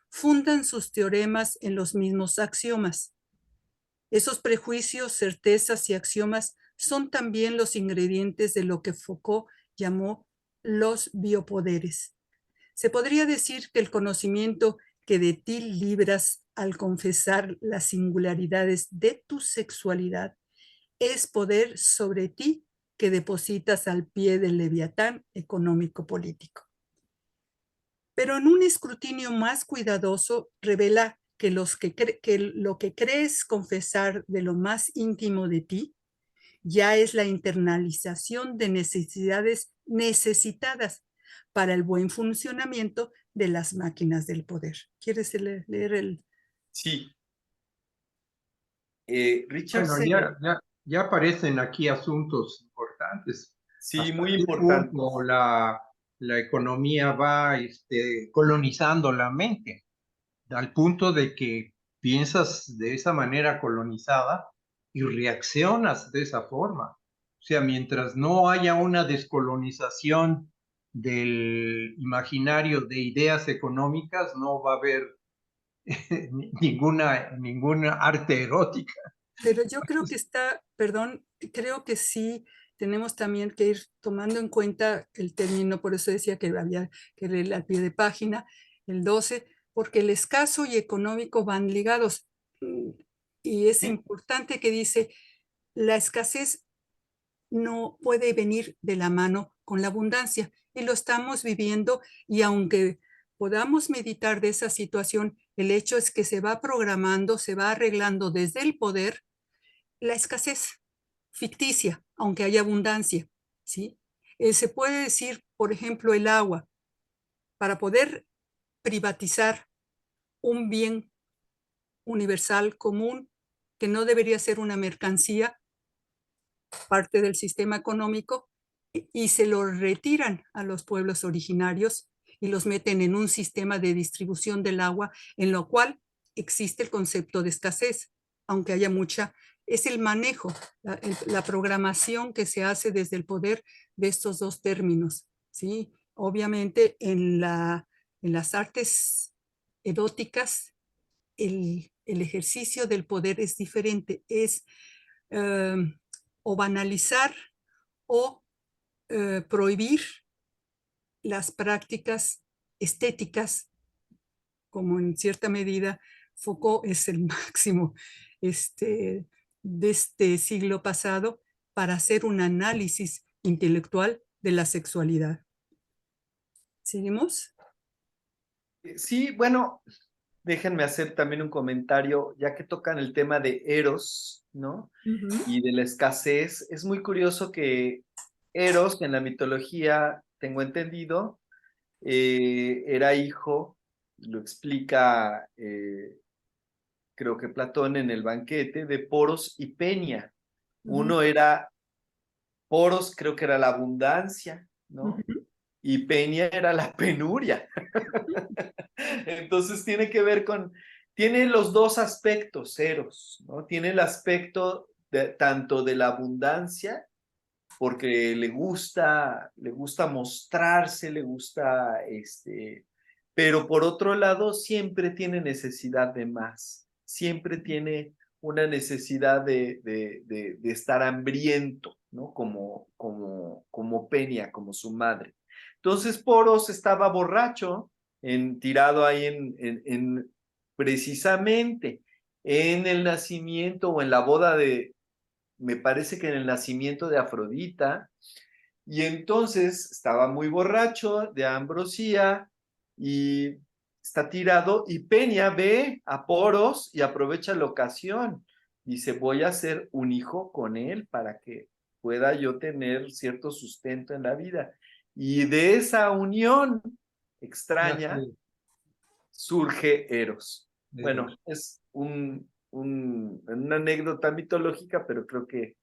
Fundan sus teoremas en los mismos axiomas. Esos prejuicios, certezas y axiomas son también los ingredientes de lo que Foucault llamó los biopoderes. Se podría decir que el conocimiento que de ti libras al confesar las singularidades de tu sexualidad es poder sobre ti que depositas al pie del leviatán económico-político. Pero en un escrutinio más cuidadoso revela que lo que crees confesar de lo más íntimo de ti ya es la internalización de necesidades necesitadas para el buen funcionamiento de las máquinas del poder. ¿Quieres leer el...? Sí. Richard Bueno, Sennett, ya aparecen aquí asuntos importantes. sí, ¿Hasta muy qué importante. punto la economía va colonizando la mente? Al punto de que piensas de esa manera colonizada y reaccionas de esa forma. O sea, mientras no haya una descolonización del imaginario de ideas económicas, no va a haber ninguna arte erótica. Pero yo creo que está, perdón, creo que sí tenemos también que ir tomando en cuenta el término, por eso decía que había que leer al pie de página, el 12, porque el escaso y económico van ligados. Y es importante que dice, la escasez no puede venir de la mano con la abundancia. Y lo estamos viviendo, y aunque podamos meditar de esa situación, el hecho es que se va programando, se va arreglando desde el poder la escasez ficticia, aunque haya abundancia, ¿sí? Se puede decir, por ejemplo, el agua. Para poder privatizar un bien universal común que no debería ser una mercancía, parte del sistema económico, y se lo retiran a los pueblos originarios y los meten en un sistema de distribución del agua en lo cual existe el concepto de escasez, aunque haya mucha, es el manejo, la programación que se hace desde el poder de estos dos términos, ¿sí? Obviamente en las artes eróticas el ejercicio del poder es diferente, es o banalizar o prohibir las prácticas estéticas, como en cierta medida Foucault es el máximo de este siglo pasado para hacer un análisis intelectual de la sexualidad. ¿Seguimos? Sí, bueno, déjenme hacer también un comentario, ya que tocan el tema de Eros, ¿no? Y de la escasez. Es muy curioso que Eros, en la mitología, tengo entendido, era hijo, lo explica, creo que Platón en el banquete, de Poros y Peña. Uno era, Poros creo que era la abundancia, ¿no? Y Peña era la penuria. Entonces tiene que ver tiene los dos aspectos, Eros, ¿no? Tiene el aspecto tanto de la abundancia, porque le gusta mostrarse, le gusta, pero por otro lado siempre tiene necesidad de más, siempre tiene una necesidad de estar hambriento, ¿no? Como Peña, como su madre. Entonces Poros estaba borracho, tirado ahí precisamente en el nacimiento o en la boda me parece que en el nacimiento de Afrodita, y entonces estaba muy borracho de ambrosía y está tirado, y Peña ve a Poros y aprovecha la ocasión. Dice, voy a hacer un hijo con él para que pueda yo tener cierto sustento en la vida. Y de esa unión extraña surge Eros. Bueno, es una anécdota mitológica, pero creo que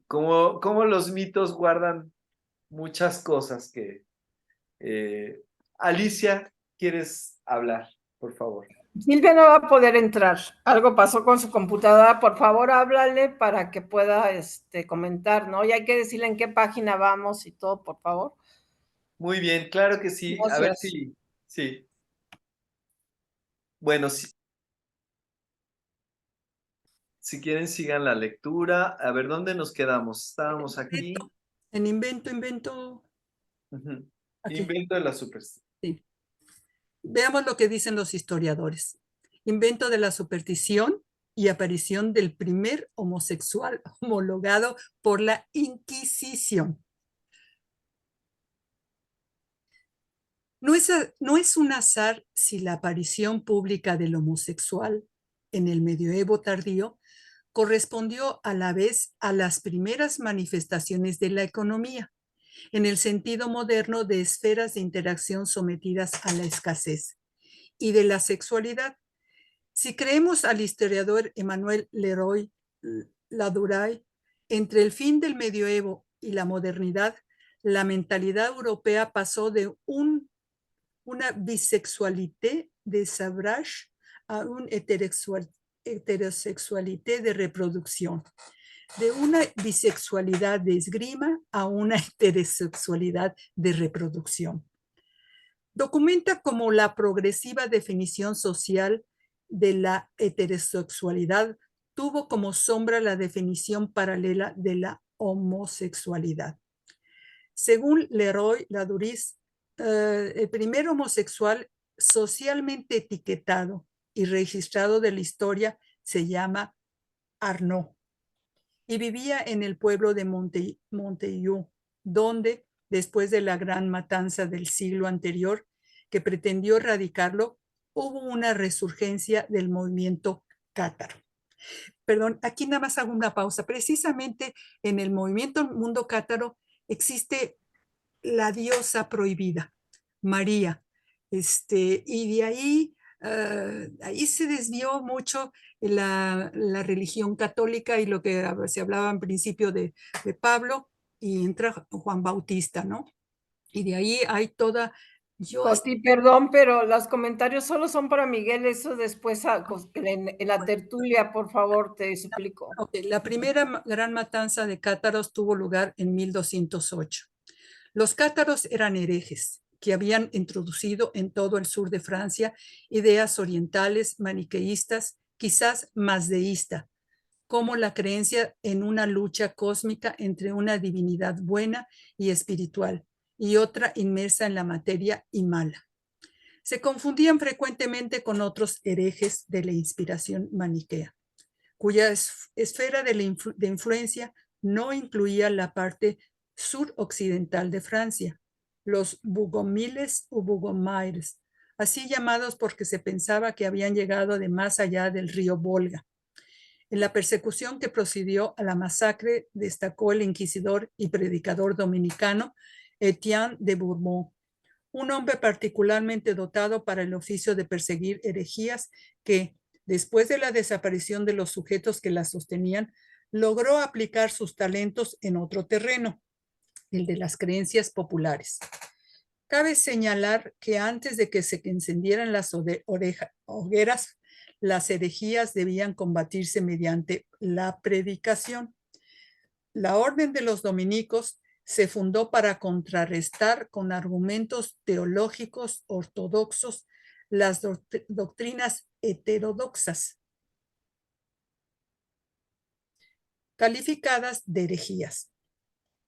como los mitos guardan muchas cosas que... Alicia, ¿quieres hablar? Por favor. Silvia no va a poder entrar. Algo pasó con su computadora. Por favor, háblale para que pueda comentar, ¿no? Y hay que decirle en qué página vamos y todo, por favor. Muy bien, claro que sí. Gracias. A ver si... Sí. Bueno, si quieren sigan la lectura. A ver, ¿dónde nos quedamos? Estábamos aquí. En invento. Aquí. Invento de la superstición. Sí. Veamos lo que dicen los historiadores. Invento de la superstición y aparición del primer homosexual homologado por la Inquisición. No es un azar si la aparición pública del homosexual en el medioevo tardío correspondió a la vez a las primeras manifestaciones de la economía, en el sentido moderno de esferas de interacción sometidas a la escasez, y de la sexualidad. Si creemos al historiador Emmanuel Leroy Laduray, entre el fin del medioevo y la modernidad, la mentalidad europea pasó de una bisexualité de sabrage a una heterosexualité de reproducción, de una bisexualidad de esgrima a una heterosexualidad de reproducción. Documenta como la progresiva definición social de la heterosexualidad tuvo como sombra la definición paralela de la homosexualidad. Según Leroy Laduray, el primer homosexual socialmente etiquetado y registrado de la historia se llama Arnaud y vivía en el pueblo de Monteilloux, donde, después de la gran matanza del siglo anterior que pretendió erradicarlo, hubo una resurgencia del movimiento cátaro. Perdón, aquí nada más hago una pausa. Precisamente en el movimiento mundo cátaro existe la diosa prohibida, María. Y de ahí se desvió mucho la religión católica y lo que se hablaba en principio de Pablo, y entra Juan Bautista, ¿no? Y de ahí hay toda... Coti, perdón, pero los comentarios solo son para Miguel, eso después en la tertulia, por favor, te suplico. Okay, la primera gran matanza de cátaros tuvo lugar en 1208. Los cátaros eran herejes que habían introducido en todo el sur de Francia ideas orientales, maniqueístas, quizás más deísta, como la creencia en una lucha cósmica entre una divinidad buena y espiritual y otra inmersa en la materia y mala. Se confundían frecuentemente con otros herejes de la inspiración maniquea, cuya esfera de influencia no incluía la parte suroccidental de Francia, los Bougomiles o Bougomaires, así llamados porque se pensaba que habían llegado de más allá del río Volga. En la persecución que procedió a la masacre destacó el inquisidor y predicador dominicano Etienne de Bourbon, un hombre particularmente dotado para el oficio de perseguir herejías que, después de la desaparición de los sujetos que la sostenían, logró aplicar sus talentos en otro terreno, el de las creencias populares. Cabe señalar que antes de que se encendieran las hogueras, las herejías debían combatirse mediante la predicación. La orden de los dominicos se fundó para contrarrestar con argumentos teológicos ortodoxos las doctrinas heterodoxas, calificadas de herejías.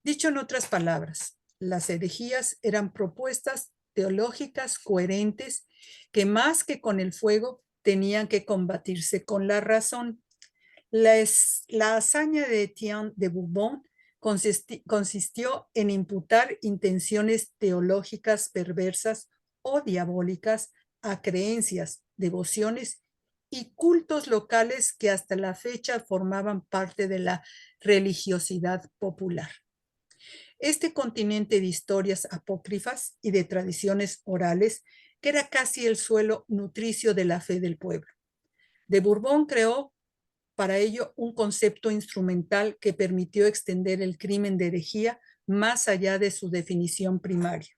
Dicho en otras palabras, las herejías eran propuestas teológicas coherentes que más que con el fuego tenían que combatirse con la razón. La hazaña de Etienne de Bourbon consistió en imputar intenciones teológicas perversas o diabólicas a creencias, devociones y cultos locales que hasta la fecha formaban parte de la religiosidad popular. Este continente de historias apócrifas y de tradiciones orales, que era casi el suelo nutricio de la fe del pueblo. De Bourbon creó para ello un concepto instrumental que permitió extender el crimen de herejía más allá de su definición primaria.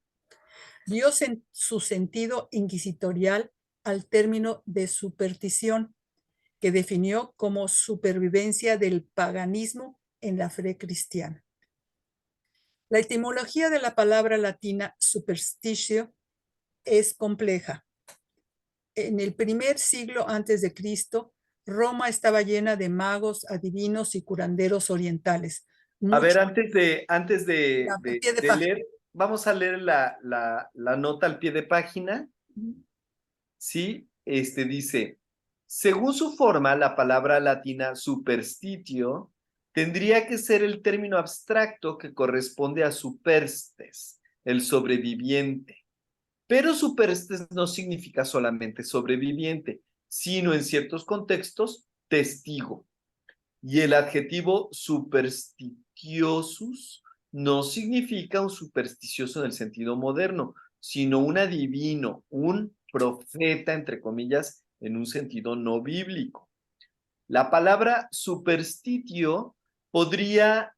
Dio su sentido inquisitorial al término de superstición, que definió como supervivencia del paganismo en la fe cristiana. La etimología de la palabra latina superstitio es compleja. En el primer siglo antes de Cristo, Roma estaba llena de magos, adivinos y curanderos orientales. A ver, antes de página. leer, vamos a leer la nota al pie de página. Sí, dice, según su forma, la palabra latina superstitio tendría que ser el término abstracto que corresponde a superstes, el sobreviviente. Pero superstes no significa solamente sobreviviente, sino en ciertos contextos, testigo. Y el adjetivo superstitiosus no significa un supersticioso en el sentido moderno, sino un adivino, un profeta, entre comillas, en un sentido no bíblico. La palabra superstitio podría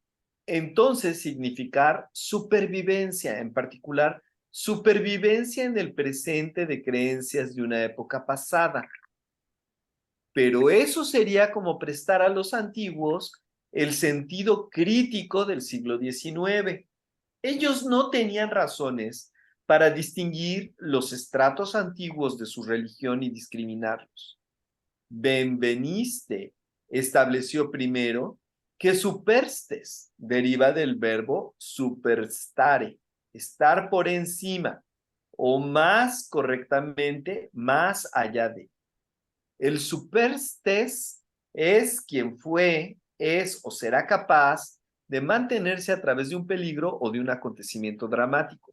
entonces significar supervivencia, en particular, supervivencia en el presente de creencias de una época pasada. Pero eso sería como prestar a los antiguos el sentido crítico del siglo XIX. Ellos no tenían razones para distinguir los estratos antiguos de su religión y discriminarlos. Benveniste estableció primero que superstes deriva del verbo superstare, estar por encima, o más correctamente, más allá de. El superstes es quien fue, es o será capaz de mantenerse a través de un peligro o de un acontecimiento dramático.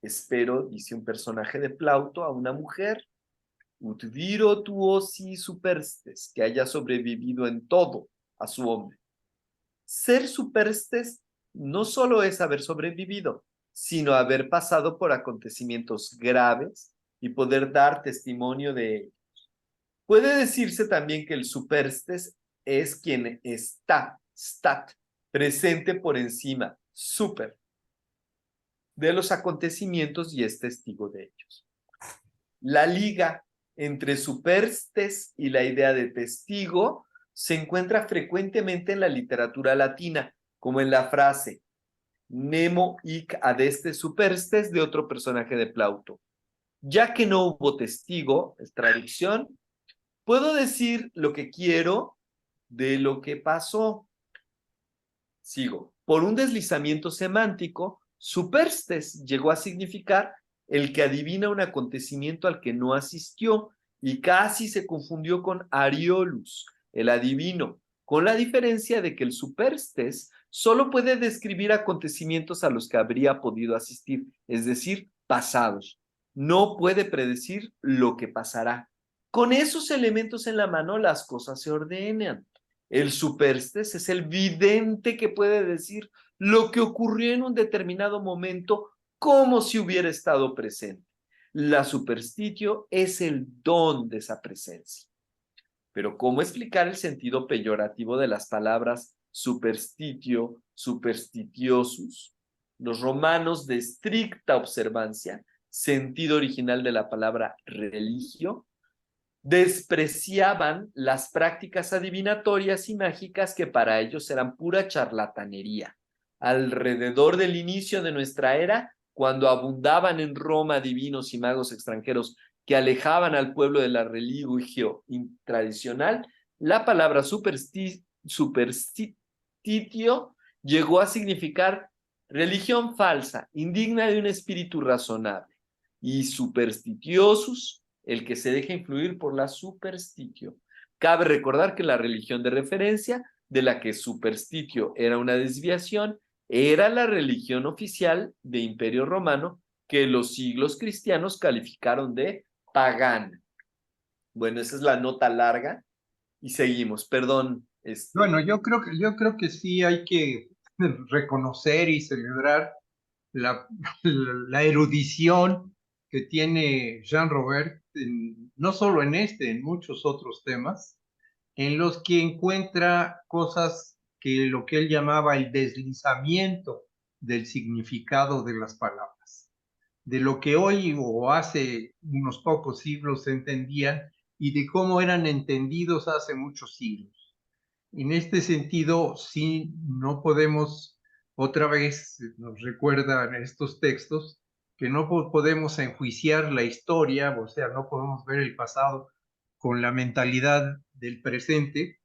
Espero, dice un personaje de Plauto a una mujer, ut viro tuosi superstes, que haya sobrevivido en todo a su hombre. Ser superstes no solo es haber sobrevivido, sino haber pasado por acontecimientos graves y poder dar testimonio de ellos. Puede decirse también que el superstes es quien está, stat, presente por encima, super, de los acontecimientos y es testigo de ellos. La liga entre superstes y la idea de testigo se encuentra frecuentemente en la literatura latina, como en la frase Nemo hic adeste superstes de otro personaje de Plauto. Ya que no hubo testigo, es traducción, puedo decir lo que quiero de lo que pasó. Sigo. Por un deslizamiento semántico, superstes llegó a significar el que adivina un acontecimiento al que no asistió y casi se confundió con Ariolus, el adivino, con la diferencia de que el superstes solo puede describir acontecimientos a los que habría podido asistir, es decir, pasados. No puede predecir lo que pasará. Con esos elementos en la mano, las cosas se ordenan. El superstes es el vidente que puede decir lo que ocurrió en un determinado momento como si hubiera estado presente. La superstitio es el don de esa presencia. Pero ¿cómo explicar el sentido peyorativo de las palabras superstitio, superstitiosus? Los romanos de estricta observancia, sentido original de la palabra religio, despreciaban las prácticas adivinatorias y mágicas que para ellos eran pura charlatanería. Alrededor del inicio de nuestra era, cuando abundaban en Roma divinos y magos extranjeros que alejaban al pueblo de la religión tradicional, la palabra superstitio llegó a significar religión falsa, indigna de un espíritu razonable, y superstitiosus, el que se deja influir por la superstitio. Cabe recordar que la religión de referencia, de la que superstitio era una desviación, era la religión oficial de Imperio Romano que los siglos cristianos calificaron de pagana. Bueno, esa es la nota larga y seguimos. Perdón. Bueno, yo creo que sí hay que reconocer y celebrar la erudición que tiene Jean Robert, no solo en en muchos otros temas, en los que encuentra cosas que lo que él llamaba el deslizamiento del significado de las palabras, de lo que hoy o hace unos pocos siglos se entendían y de cómo eran entendidos hace muchos siglos. En este sentido, sí, no podemos, otra vez nos recuerdan estos textos, que no podemos enjuiciar la historia, o sea, no podemos ver el pasado con la mentalidad del presente.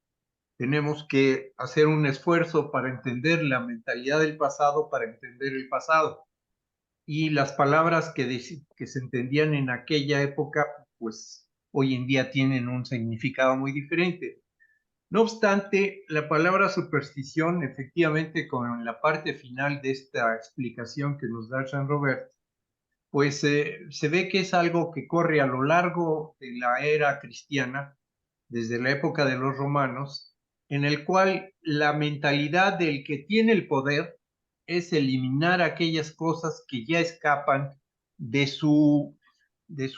Tenemos que hacer un esfuerzo para entender la mentalidad del pasado, para entender el pasado. Y las palabras que se entendían en aquella época, pues hoy en día tienen un significado muy diferente. No obstante, la palabra superstición, efectivamente, con la parte final de esta explicación que nos da Jean Robert, pues se ve que es algo que corre a lo largo de la era cristiana, desde la época de los romanos, en el cual la mentalidad del que tiene el poder es eliminar aquellas cosas que ya escapan de su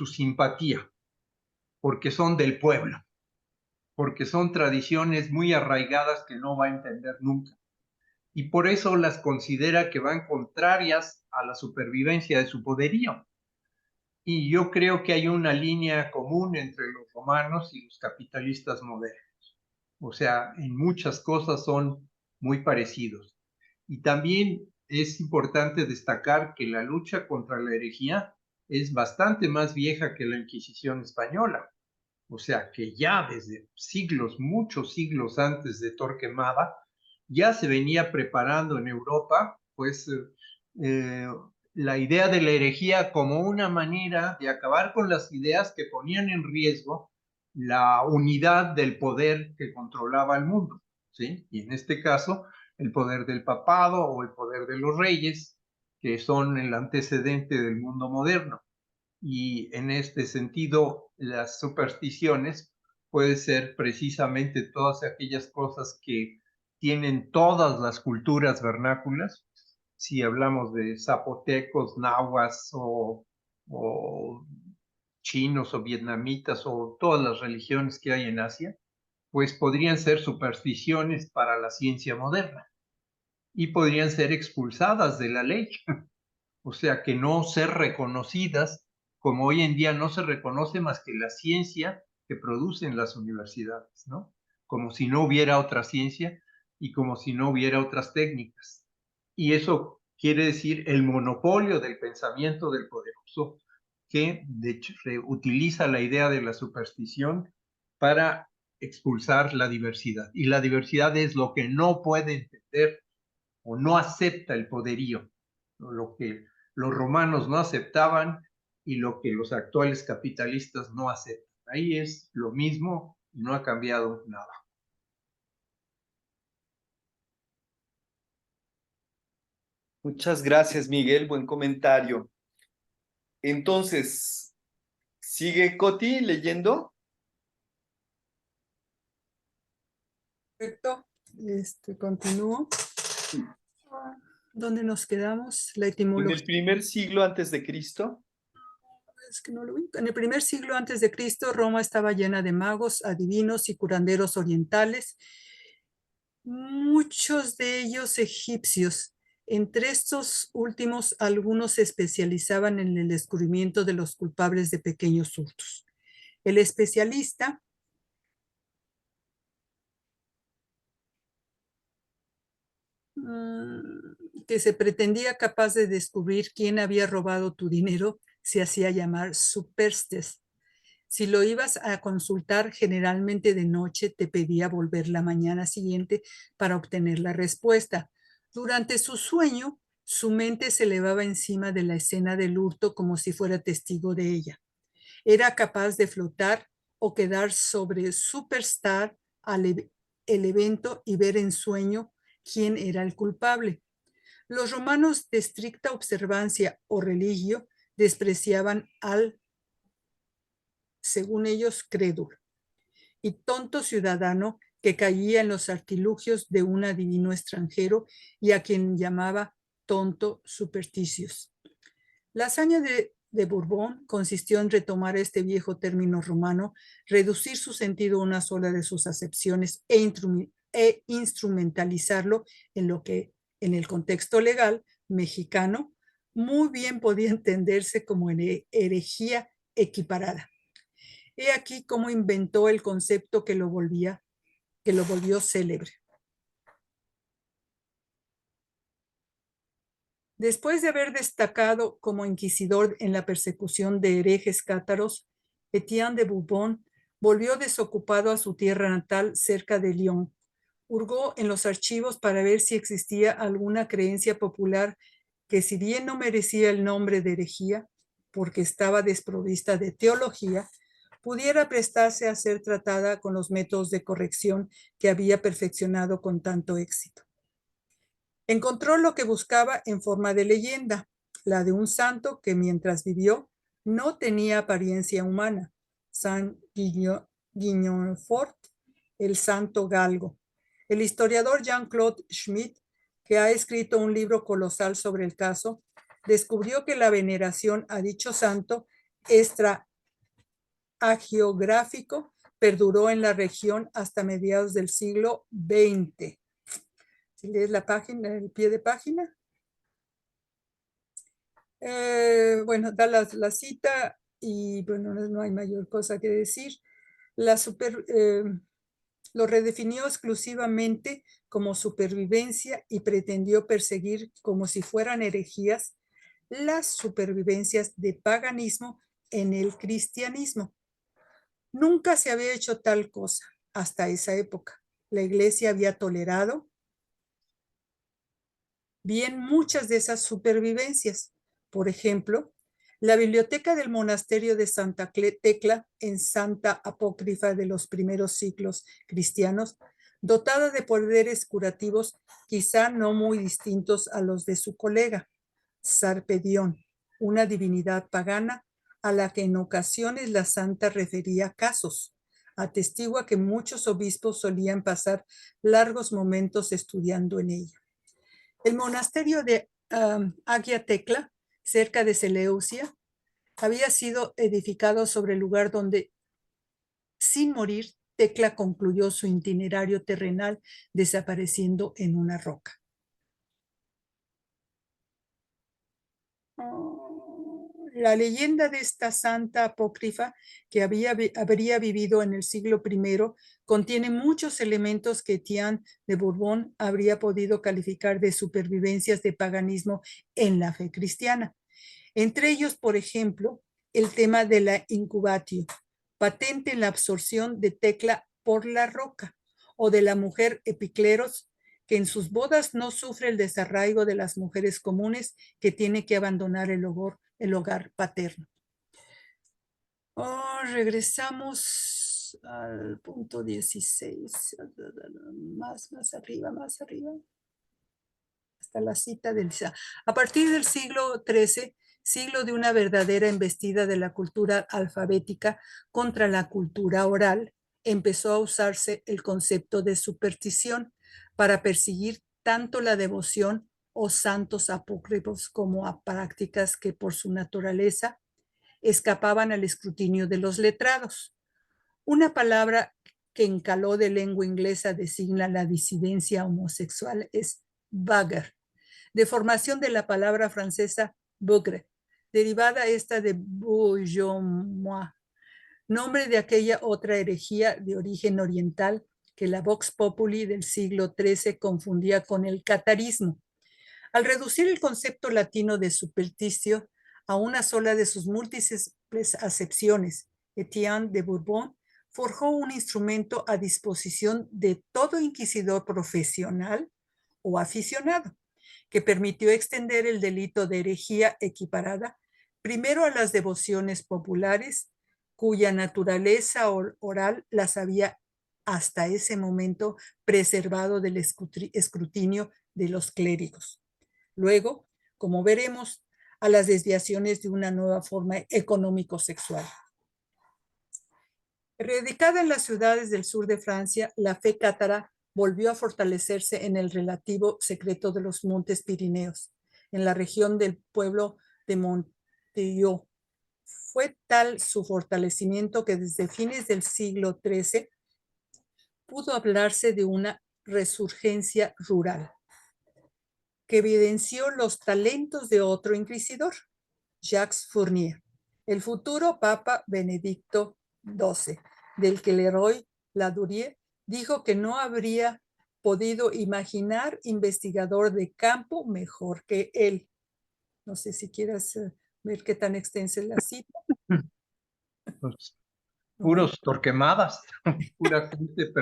simpatía, porque son del pueblo, porque son tradiciones muy arraigadas que no va a entender nunca. Y por eso las considera que van contrarias a la supervivencia de su poderío. Y yo creo que hay una línea común entre los romanos y los capitalistas modernos. O sea, en muchas cosas son muy parecidos. Y también es importante destacar que la lucha contra la herejía es bastante más vieja que la Inquisición española. O sea, que ya desde siglos, muchos siglos antes de Torquemada, ya se venía preparando en Europa, pues, la idea de la herejía como una manera de acabar con las ideas que ponían en riesgo la unidad del poder que controlaba el mundo, ¿sí? Y en este caso, el poder del papado o el poder de los reyes, que son el antecedente del mundo moderno. Y en este sentido, las supersticiones pueden ser precisamente todas aquellas cosas que tienen todas las culturas vernáculas. Si hablamos de zapotecos, nahuas o chinos o vietnamitas o todas las religiones que hay en Asia, pues podrían ser supersticiones para la ciencia moderna y podrían ser expulsadas de la ley. O sea, que no ser reconocidas, como hoy en día no se reconoce más que la ciencia que producen las universidades, ¿no? Como si no hubiera otra ciencia y como si no hubiera otras técnicas. Y eso quiere decir el monopolio del pensamiento del poderoso, que de hecho utiliza la idea de la superstición para expulsar la diversidad. Y la diversidad es lo que no puede entender o no acepta el poderío, ¿no? Lo que los romanos no aceptaban y lo que los actuales capitalistas no aceptan. Ahí es lo mismo y no ha cambiado nada. Muchas gracias, Miguel. Buen comentario. Entonces, ¿sigue Coti leyendo? Perfecto. Continúo. ¿Dónde nos quedamos? La etimología. En el primer siglo antes de Cristo. Es que no lo vi. En el primer siglo antes de Cristo, Roma estaba llena de magos, adivinos y curanderos orientales, muchos de ellos egipcios. Entre estos últimos, algunos se especializaban en el descubrimiento de los culpables de pequeños hurtos. El especialista que se pretendía capaz de descubrir quién había robado tu dinero se hacía llamar superstes. Si lo ibas a consultar generalmente de noche, te pedía volver la mañana siguiente para obtener la respuesta. Durante su sueño, su mente se elevaba encima de la escena del hurto como si fuera testigo de ella. Era capaz de flotar o quedar sobre Superstar el evento y ver en sueño quién era el culpable. Los romanos de estricta observancia o religio despreciaban al, según ellos, crédulo y tonto ciudadano que caía en los artilugios de un adivino extranjero y a quien llamaba tonto supersticios. La hazaña de Borbón consistió en retomar este viejo término romano, reducir su sentido a una sola de sus acepciones e instrumentalizarlo en lo que en el contexto legal mexicano muy bien podía entenderse como herejía equiparada. He aquí cómo inventó el concepto que lo volvió célebre. Después de haber destacado como inquisidor en la persecución de herejes cátaros, Etienne de Bourbon volvió desocupado a su tierra natal cerca de Lyon. Hurgó en los archivos para ver si existía alguna creencia popular que, si bien no merecía el nombre de herejía, porque estaba desprovista de teología, pudiera prestarse a ser tratada con los métodos de corrección que había perfeccionado con tanto éxito. Encontró lo que buscaba en forma de leyenda, la de un santo que mientras vivió no tenía apariencia humana, San Guignonfort, el santo galgo, El historiador Jean-Claude Schmitt, que ha escrito un libro colosal sobre el caso, descubrió que la veneración a dicho santo extra-hagiográfico perduró en la región hasta mediados del siglo XX. Si lees la página, el pie de página. Bueno, da la cita y bueno, no hay mayor cosa que decir. Lo redefinió exclusivamente como supervivencia y pretendió perseguir como si fueran herejías las supervivencias de paganismo en el cristianismo. Nunca se había hecho tal cosa hasta esa época. La iglesia había tolerado bien muchas de esas supervivencias. Por ejemplo, la biblioteca del monasterio de Santa Tecla en Santa Apócrifa de los primeros siglos cristianos, dotada de poderes curativos quizá no muy distintos a los de su colega, Sarpedión, una divinidad pagana a la que en ocasiones la santa refería casos. Atestigua que muchos obispos solían pasar largos momentos estudiando en ella. El monasterio de Agia Tecla, cerca de Seleucia, había sido edificado sobre el lugar donde, sin morir, Tecla concluyó su itinerario terrenal desapareciendo en una roca. La leyenda de esta santa apócrifa, que habría vivido en el siglo I, contiene muchos elementos que Etienne de Bourbon habría podido calificar de supervivencias de paganismo en la fe cristiana. Entre ellos, por ejemplo, el tema de la incubatio, patente en la absorción de Tecla por la roca, o de la mujer Epicleros, que en sus bodas no sufre el desarraigo de las mujeres comunes que tiene que abandonar el hogar paterno. Regresamos al punto 16, más arriba, hasta la cita del... A partir del siglo XIII, siglo de una verdadera embestida de la cultura alfabética contra la cultura oral, empezó a usarse el concepto de superstición para perseguir tanto la devoción o santos apócrifos como a prácticas que por su naturaleza escapaban al escrutinio de los letrados. Una palabra que en caló de lengua inglesa designa la disidencia homosexual es bugger, deformación de la palabra francesa bougre, derivada esta de bourgeois, nombre de aquella otra herejía de origen oriental que la Vox Populi del siglo XIII confundía con el catarismo. Al reducir el concepto latino de supersticio a una sola de sus múltiples acepciones, Etienne de Bourbon forjó un instrumento a disposición de todo inquisidor profesional o aficionado, que permitió extender el delito de herejía equiparada primero a las devociones populares, cuya naturaleza oral las había hasta ese momento preservado del escrutinio de los clérigos. Luego, como veremos, a las desviaciones de una nueva forma económico-sexual. Radicada en las ciudades del sur de Francia, la fe cátara volvió a fortalecerse en el relativo secreto de los montes Pirineos, en la región del pueblo de Monteillot. Fue tal su fortalecimiento que desde fines del siglo XIII pudo hablarse de una resurgencia rural, que evidenció los talentos de otro inquisidor, Jacques Fournier, el futuro Papa Benedicto XII, del que Leroy Ladurie dijo que no habría podido imaginar investigador de campo mejor que él. No sé si quieras ver qué tan extensa es la cita. Pues, puros torquemadas, pura gente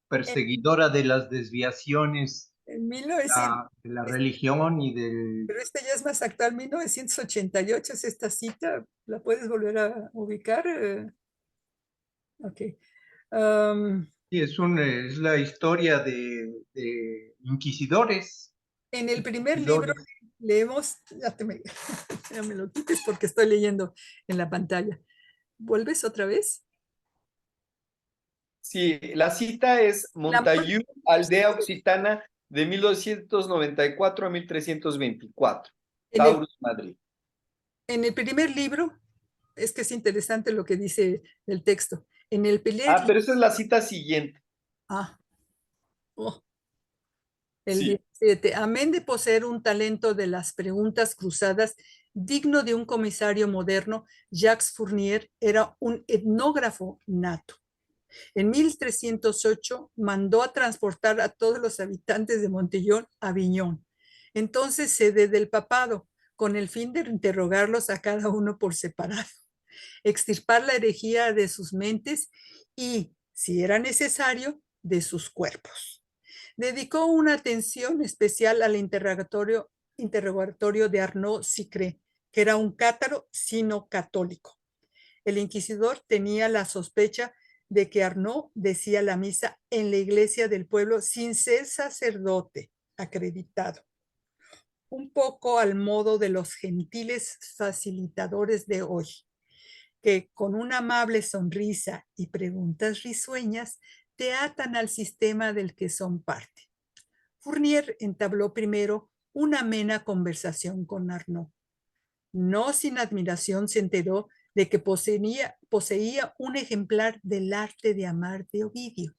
perseguidora de las desviaciones En 1900, de la religión y del... pero esta ya es más actual, 1988 es esta cita, ¿la puedes volver a ubicar? Ok. Sí, es la historia de inquisidores. En el primer libro leemos, ya me lo quites porque estoy leyendo en la pantalla. ¿Vuelves otra vez? Sí, la cita es Montaillou, Aldea Occitana, de 1294 a 1324, En el, Taurus, Madrid. en el primer libro, es que es interesante lo que dice el texto. En el primer Ah, pero esa es la cita siguiente. Ah, oh, el Sí. 17. Amén de poseer un talento de las preguntas cruzadas digno de un comisario moderno, Jacques Fournier era un etnógrafo nato. En 1308 mandó a transportar a todos los habitantes de Montillón a Aviñón, entonces sede del papado, con el fin de interrogarlos a cada uno por separado, extirpar la herejía de sus mentes y, si era necesario, de sus cuerpos. Dedicó una atención especial al interrogatorio de Arnaud Sicré, que era un cátaro sino católico. El inquisidor tenía la sospecha de que Arnaud decía la misa en la iglesia del pueblo sin ser sacerdote acreditado, un poco al modo de los gentiles facilitadores de hoy, que con una amable sonrisa y preguntas risueñas te atan al sistema del que son parte. Fournier entabló primero una amena conversación con Arnaud. No sin admiración se enteró de que poseía un ejemplar del arte de amar de Ovidio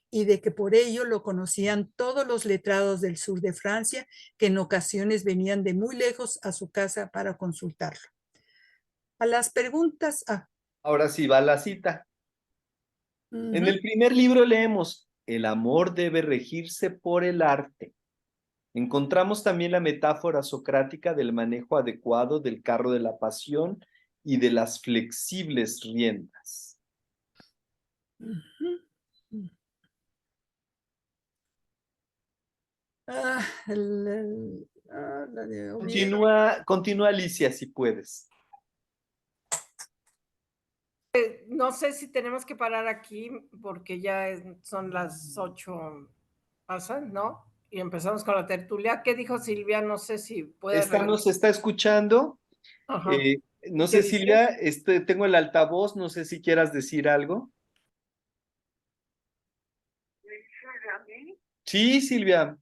y de que por ello lo conocían todos los letrados del sur de Francia, que en ocasiones venían de muy lejos a su casa para consultarlo. A las preguntas... Ahora sí va la cita. En el primer libro leemos, el amor debe regirse por el arte. Encontramos también la metáfora socrática del manejo adecuado del carro de la pasión y de las flexibles riendas. Continúa Alicia, si puedes. No sé si tenemos que parar aquí porque ya son las 8 pasan, ¿no? Y empezamos con la tertulia. ¿Qué dijo Silvia? No sé si puede... Nos está escuchando. No sé, Silvia, tengo el altavoz, no sé si quieras decir algo. Sí, Silvia.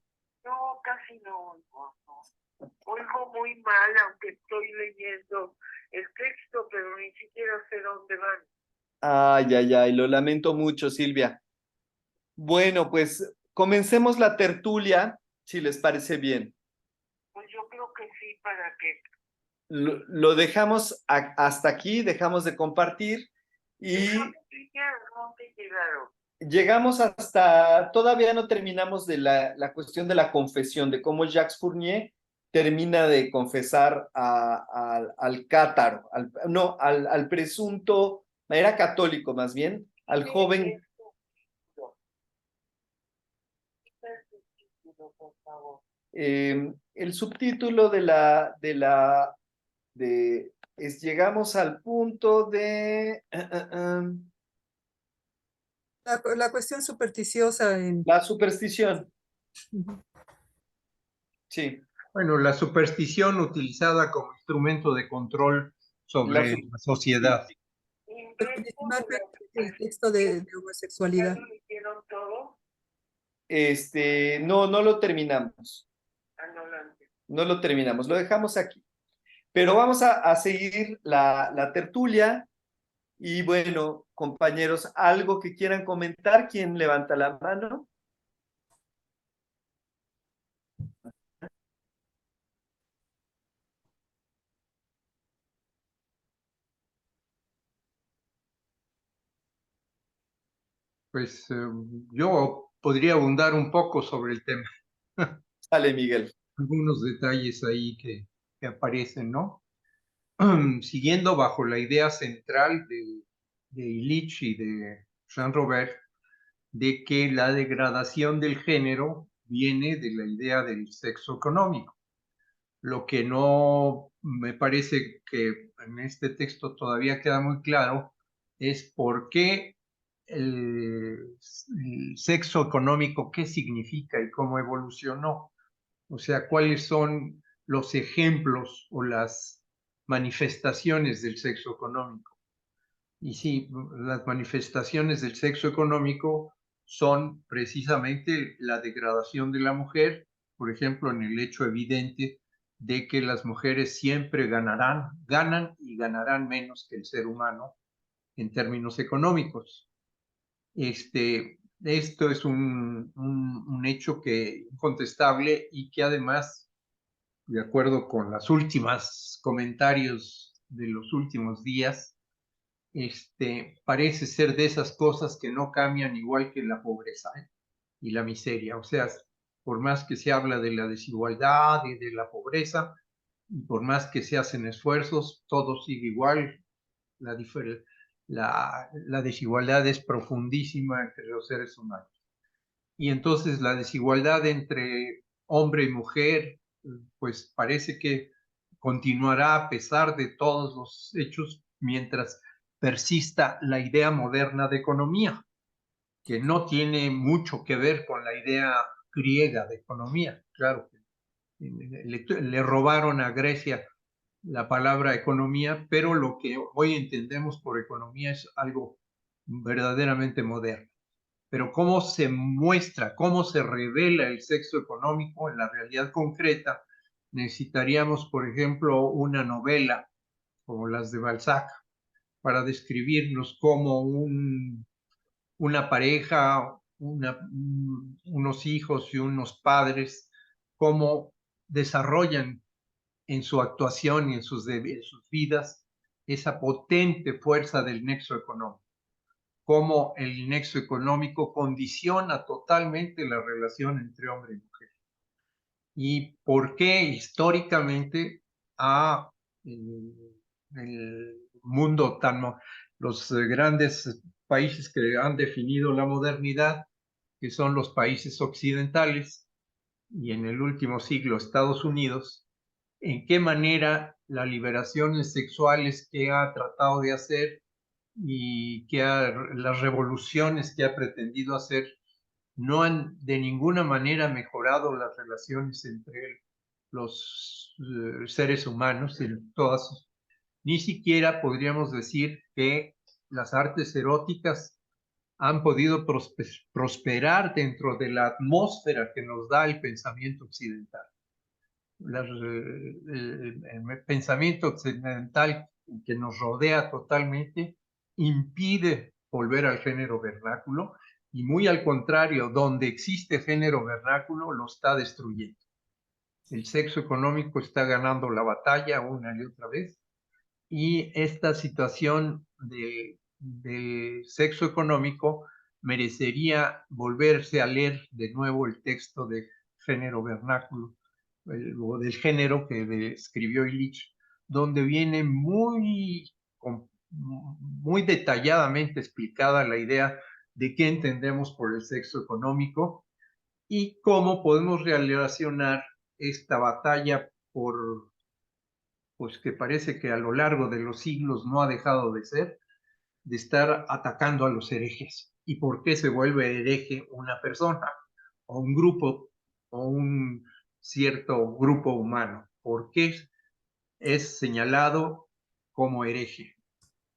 No, casi no. Oigo muy mal, aunque estoy leyendo el texto, pero ni siquiera sé dónde van. Ay, ay, ay, lo lamento mucho, Silvia. Bueno, pues comencemos la tertulia, si les parece bien. Pues yo creo que sí, para que... Lo dejamos hasta aquí, dejamos de compartir y... ¿Dónde llegaron? Llegamos hasta, todavía no terminamos de la cuestión de la confesión, de cómo Jacques Fournier termina de confesar al cátaro, al presunto, era católico más bien, al joven. El subtítulo es llegamos al punto de... La cuestión supersticiosa en... La superstición. Sí. Bueno, la superstición utilizada como instrumento de control sobre la sociedad. El texto de homosexualidad. No lo terminamos. No lo terminamos, lo dejamos aquí. Pero vamos a seguir la tertulia. Y bueno, compañeros, ¿algo que quieran comentar? ¿Quién levanta la mano? Pues yo podría abundar un poco sobre el tema. Sale, Miguel. Algunos detalles ahí que aparecen, ¿no? Siguiendo bajo la idea central de Illich y de Jean Robert, de que la degradación del género viene de la idea del sexo económico. Lo que no me parece que en este texto todavía queda muy claro es por qué el sexo económico, qué significa y cómo evolucionó. O sea, cuáles son los ejemplos o las manifestaciones del sexo económico. Y sí, las manifestaciones del sexo económico son precisamente la degradación de la mujer, por ejemplo, en el hecho evidente de que las mujeres siempre ganan y ganarán menos que el ser humano en términos económicos. Esto es un hecho incontestable y que además, de acuerdo con los últimos comentarios de los últimos días, parece ser de esas cosas que no cambian igual que la pobreza, ¿eh? Y la miseria. O sea, por más que se habla de la desigualdad y de la pobreza, y por más que se hacen esfuerzos, todo sigue igual. La desigualdad es profundísima entre los seres humanos. Y entonces la desigualdad entre hombre y mujer, pues parece que continuará a pesar de todos los hechos mientras persista la idea moderna de economía, que no tiene mucho que ver con la idea griega de economía. Claro, le robaron a Grecia la palabra economía, pero lo que hoy entendemos por economía es algo verdaderamente moderno. Pero cómo se muestra, cómo se revela el sexo económico en la realidad concreta, necesitaríamos, por ejemplo, una novela como las de Balzac para describirnos cómo una pareja, unos hijos y unos padres, cómo desarrollan en su actuación y en sus vidas esa potente fuerza del nexo económico. Cómo el nexo económico condiciona totalmente la relación entre hombre y mujer. Y por qué históricamente el mundo los grandes países que han definido la modernidad, que son los países occidentales, y en el último siglo Estados Unidos, en qué manera las liberaciones sexuales que ha tratado de hacer y las revoluciones que ha pretendido hacer no han de ninguna manera mejorado las relaciones entre los seres humanos, ni siquiera podríamos decir que las artes eróticas han podido prosperar dentro de la atmósfera que nos da el pensamiento occidental. El pensamiento occidental que nos rodea totalmente impide volver al género vernáculo y muy al contrario, donde existe género vernáculo lo está destruyendo. El sexo económico está ganando la batalla una y otra vez y esta situación del sexo económico merecería volverse a leer de nuevo el texto de género vernáculo o del género que escribió Illich, donde viene muy detalladamente explicada la idea de qué entendemos por el sexo económico y cómo podemos relacionar esta batalla pues que parece que a lo largo de los siglos no ha dejado de estar atacando a los herejes. ¿Y por qué se vuelve hereje una persona o un grupo o un cierto grupo humano? ¿Por qué es señalado como hereje?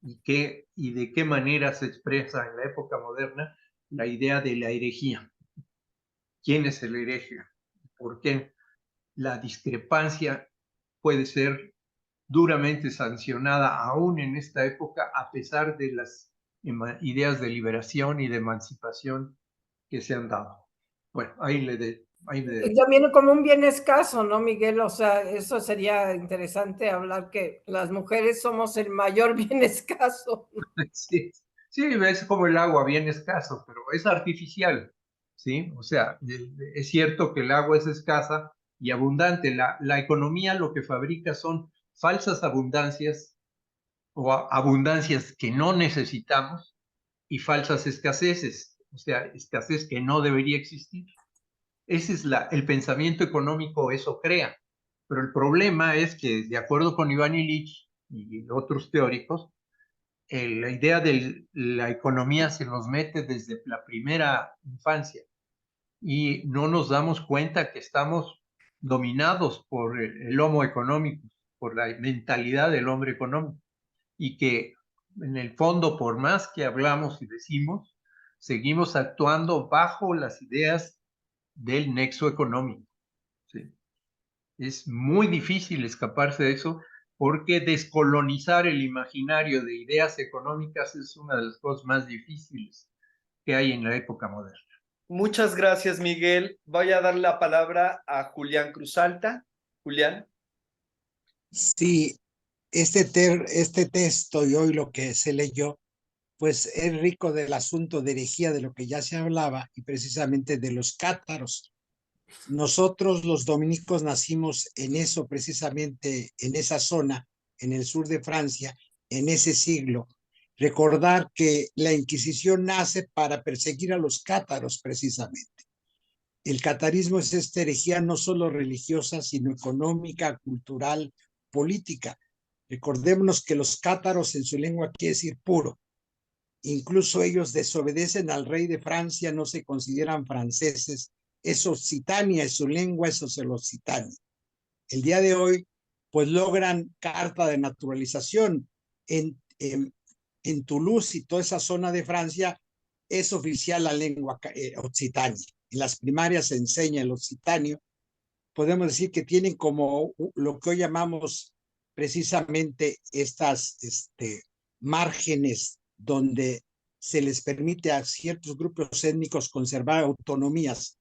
¿Y de qué manera se expresa en la época moderna la idea de la herejía? ¿Quién es el hereje? ¿Por qué la discrepancia puede ser duramente sancionada aún en esta época a pesar de las ideas de liberación y de emancipación que se han dado? Bueno, Y también como un bien escaso, ¿no, Miguel? O sea, eso sería interesante hablar que las mujeres somos el mayor bien escaso. Sí, sí, es como el agua, bien escaso, pero es artificial, ¿sí? O sea, es cierto que el agua es escasa y abundante. La economía lo que fabrica son falsas abundancias o abundancias que no necesitamos y falsas escaseces, o sea, escasez que no debería existir. Ese es el pensamiento económico, eso crea. Pero el problema es que, de acuerdo con Iván Illich y otros teóricos, la idea de la economía se nos mete desde la primera infancia y no nos damos cuenta que estamos dominados por el homo económico, por la mentalidad del hombre económico y que en el fondo, por más que hablamos y decimos, seguimos actuando bajo las ideas del nexo económico. ¿Sí? Es muy difícil escaparse de eso, porque descolonizar el imaginario de ideas económicas es una de las cosas más difíciles que hay en la época moderna. Muchas gracias, Miguel. Voy a dar la palabra a Julián Cruzalta. Julián. Sí, este texto y hoy lo que se leyó, pues es rico del asunto de herejía de lo que ya se hablaba y precisamente de los cátaros. Nosotros los dominicos nacimos en eso, precisamente en esa zona, en el sur de Francia, en ese siglo. Recordar que la Inquisición nace para perseguir a los cátaros, precisamente. El catarismo es esta herejía no solo religiosa, sino económica, cultural, política. Recordémonos que los cátaros en su lengua quiere decir puro. Incluso ellos desobedecen al rey de Francia, no se consideran franceses. Es Occitania, es su lengua, eso es el Occitania. El día de hoy, pues logran carta de naturalización. En Toulouse y toda esa zona de Francia es oficial la lengua Occitania. En las primarias se enseña el occitanio. Podemos decir que tienen como lo que hoy llamamos precisamente estas márgenes donde se les permite a ciertos grupos étnicos conservar autonomías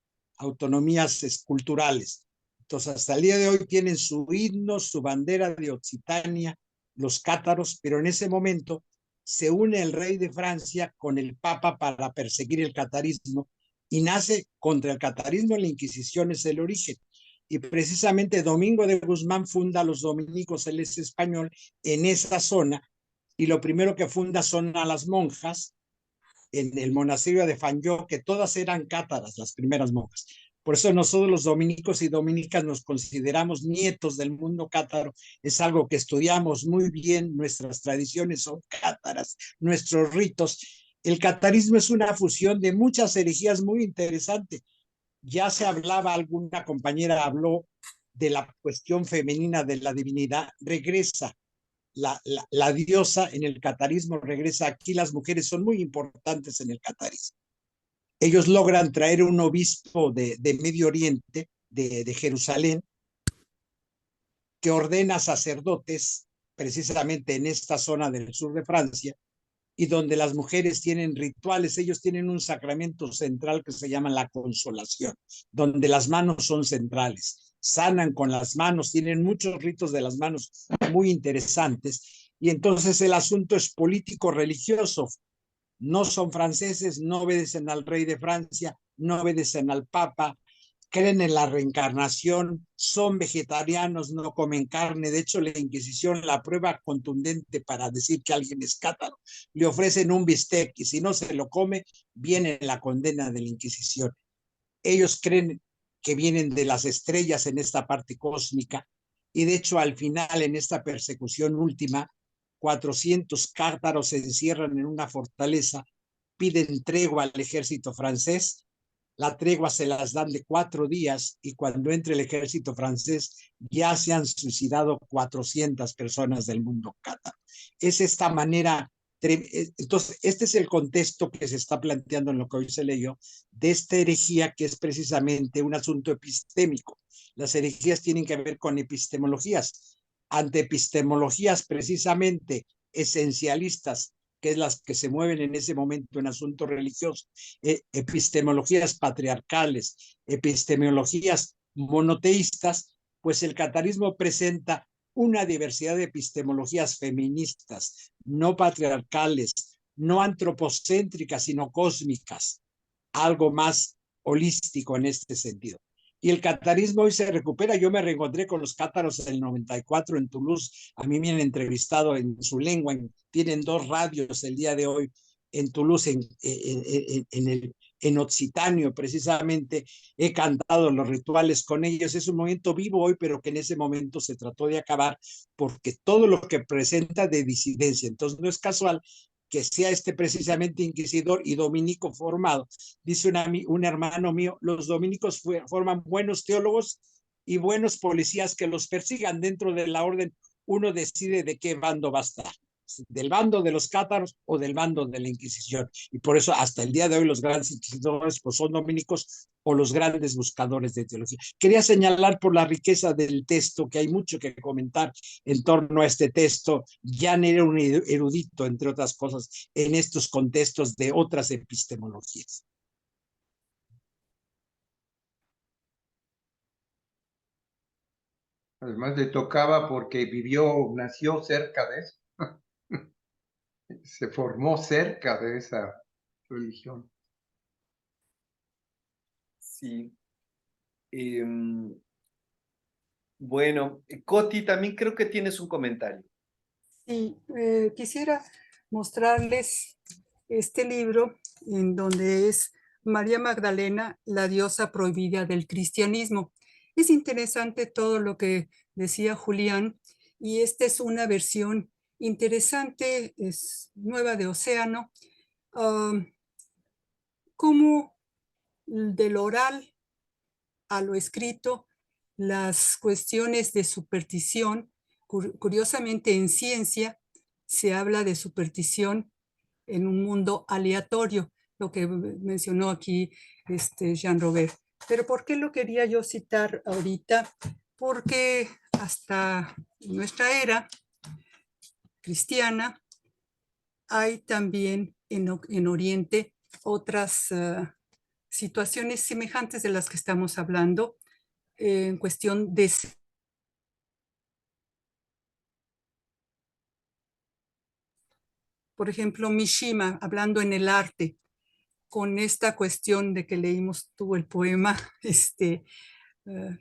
culturales. Entonces, hasta el día de hoy tienen su himno, su bandera de Occitania, los cátaros, pero en ese momento se une el rey de Francia con el papa para perseguir el catarismo y nace contra el catarismo. La Inquisición es el origen. Y precisamente Domingo de Guzmán funda a los dominicos, él es español, en esa zona, y lo primero que funda son a las monjas en el monasterio de Fanyó, que todas eran cátaras, las primeras monjas. Por eso nosotros los dominicos y dominicas nos consideramos nietos del mundo cátaro. Es algo que estudiamos muy bien, nuestras tradiciones son cátaras, nuestros ritos. El catarismo es una fusión de muchas herejías muy interesante. Ya se hablaba, alguna compañera habló de la cuestión femenina de la divinidad, regresa la diosa en el catarismo, regresa aquí. Las mujeres son muy importantes en el catarismo. Ellos logran traer un obispo de Medio Oriente, de Jerusalén, que ordena sacerdotes precisamente en esta zona del sur de Francia, y donde las mujeres tienen rituales. Ellos tienen un sacramento central que se llama la consolación, donde las manos son centrales, sanan con las manos, tienen muchos ritos de las manos muy interesantes, y entonces el asunto es político-religioso. No son franceses, no obedecen al rey de Francia, no obedecen al papa, creen en la reencarnación, son vegetarianos, no comen carne. De hecho, la Inquisición, la prueba contundente para decir que alguien es cátaro, le ofrecen un bistec y si no se lo come, viene la condena de la Inquisición. Ellos creen que vienen de las estrellas en esta parte cósmica, y de hecho al final, en esta persecución última, 400 cátaros se encierran en una fortaleza, piden tregua al ejército francés. La tregua se las dan de 4 días, y cuando entre el ejército francés ya se han suicidado 400 personas del mundo cátaro. Es esta manera. Entonces, este es el contexto que se está planteando en lo que hoy se leyó, de esta herejía, que es precisamente un asunto epistémico. Las herejías tienen que ver con epistemologías, ante epistemologías precisamente esencialistas, que es las que se mueven en ese momento en asuntos religiosos, epistemologías patriarcales, epistemologías monoteístas, pues el catarismo presenta una diversidad de epistemologías feministas, no patriarcales, no antropocéntricas, sino cósmicas, algo más holístico en este sentido. Y el catarismo hoy se recupera. Yo me reencontré con los cátaros en el 94 en Toulouse. A mí me han entrevistado en su lengua. Tienen 2 radios el día de hoy en Toulouse, en occitanio precisamente. He cantado los rituales con ellos. Es un movimiento vivo hoy, pero que en ese momento se trató de acabar, porque todo lo que presenta de disidencia. Entonces no es casual que sea precisamente inquisidor y dominico formado. Dice un hermano mío, los dominicos forman buenos teólogos y buenos policías que los persigan dentro de la orden. Uno decide de qué bando va a estar. del bando de los cátaros o del bando de la Inquisición. Y por eso hasta el día de hoy los grandes inquisidores pues, son dominicos o los grandes buscadores de teología. Quería señalar por la riqueza del texto que hay mucho que comentar en torno a este texto. Jan era un erudito, entre otras cosas, en estos contextos de otras epistemologías. Además le tocaba porque nació cerca de eso. Se formó cerca de esa religión. Sí. Bueno, Coti, también creo que tienes un comentario. Sí, quisiera mostrarles este libro en donde es María Magdalena, la diosa prohibida del cristianismo. Es interesante todo lo que decía Julián y esta es una versión interesante, es nueva de Océano, como del oral a lo escrito, las cuestiones de superstición. Curiosamente, en ciencia se habla de superstición en un mundo aleatorio, lo que mencionó aquí Jean Robert. Pero ¿por qué lo quería yo citar ahorita? Porque hasta nuestra era cristiana hay también en Oriente otras situaciones semejantes de las que estamos hablando en cuestión de... Por ejemplo, Mishima, hablando en el arte, con esta cuestión de que leímos tú el poema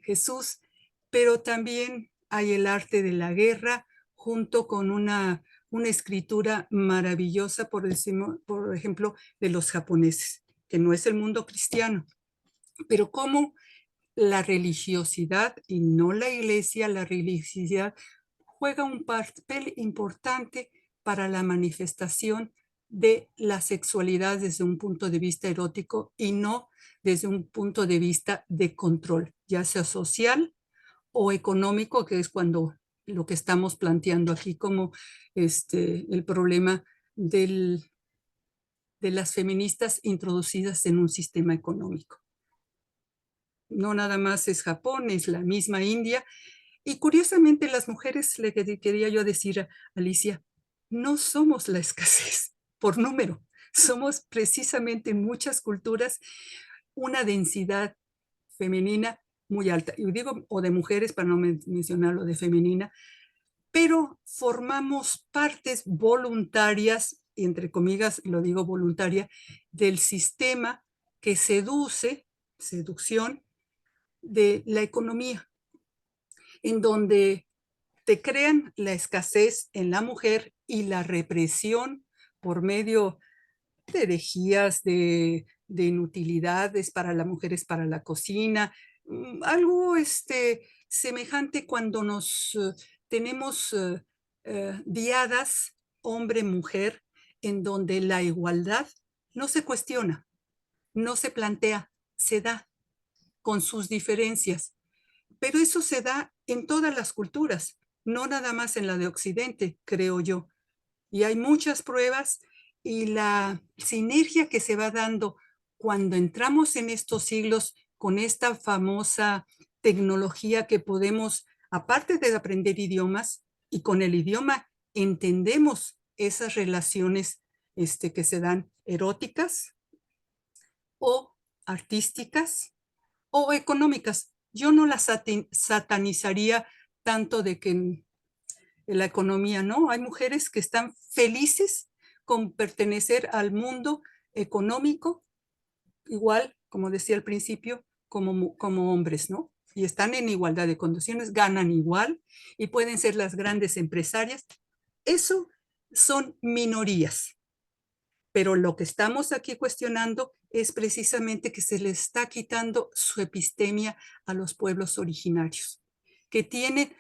Jesús, pero también hay el arte de la guerra junto con una escritura maravillosa, por ejemplo, de los japoneses, que no es el mundo cristiano, pero cómo la religiosidad y no la iglesia, la religiosidad juega un papel importante para la manifestación de la sexualidad desde un punto de vista erótico y no desde un punto de vista de control, ya sea social o económico, que es cuando lo que estamos planteando aquí como el problema de las feministas introducidas en un sistema económico. No nada más es Japón, es la misma India. Y curiosamente las mujeres, le quería yo decir a Alicia, no somos la escasez por número, somos precisamente en muchas culturas una densidad femenina muy alta. Y digo, o de mujeres para no mencionar lo de femenina, pero formamos partes voluntarias, entre comillas lo digo voluntaria, del sistema que seducción, de la economía, en donde te crean la escasez en la mujer y la represión por medio de herejías, de inutilidades para las mujeres, para la cocina, algo semejante cuando nos tenemos diadas hombre-mujer, en donde la igualdad no se cuestiona, no se plantea, se da con sus diferencias. Pero eso se da en todas las culturas, no nada más en la de Occidente, creo yo. Y hay muchas pruebas y la sinergia que se va dando cuando entramos en estos siglos con esta famosa tecnología que podemos, aparte de aprender idiomas, y con el idioma entendemos esas relaciones que se dan eróticas o artísticas o económicas. Yo no las satanizaría tanto de que en la economía, ¿no? Hay mujeres que están felices con pertenecer al mundo económico, igual, como decía al principio, como hombres, ¿no? Y están en igualdad de condiciones, ganan igual y pueden ser las grandes empresarias. Eso son minorías. Pero lo que estamos aquí cuestionando es precisamente que se le está quitando su epistemia a los pueblos originarios, que tienen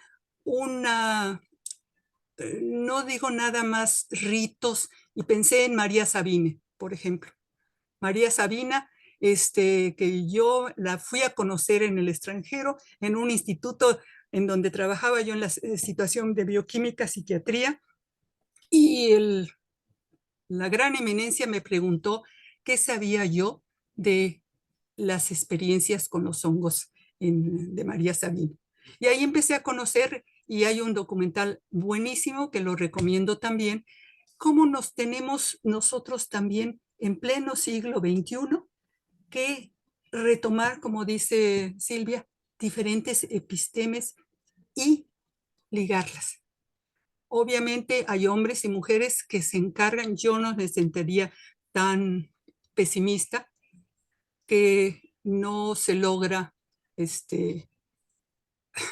no digo nada más ritos, y pensé en María Sabine, por ejemplo. María Sabina, que yo la fui a conocer en el extranjero, en un instituto en donde trabajaba yo en la situación de bioquímica, psiquiatría, Y la gran eminencia me preguntó qué sabía yo de las experiencias con los hongos de María Sabina. Y ahí empecé a conocer, y hay un documental buenísimo que lo recomiendo también, cómo nos tenemos nosotros también en pleno siglo XXI que retomar, como dice Silvia, diferentes epistemes y ligarlas. Obviamente hay hombres y mujeres que se encargan, yo no me sentiría tan pesimista, que no se logra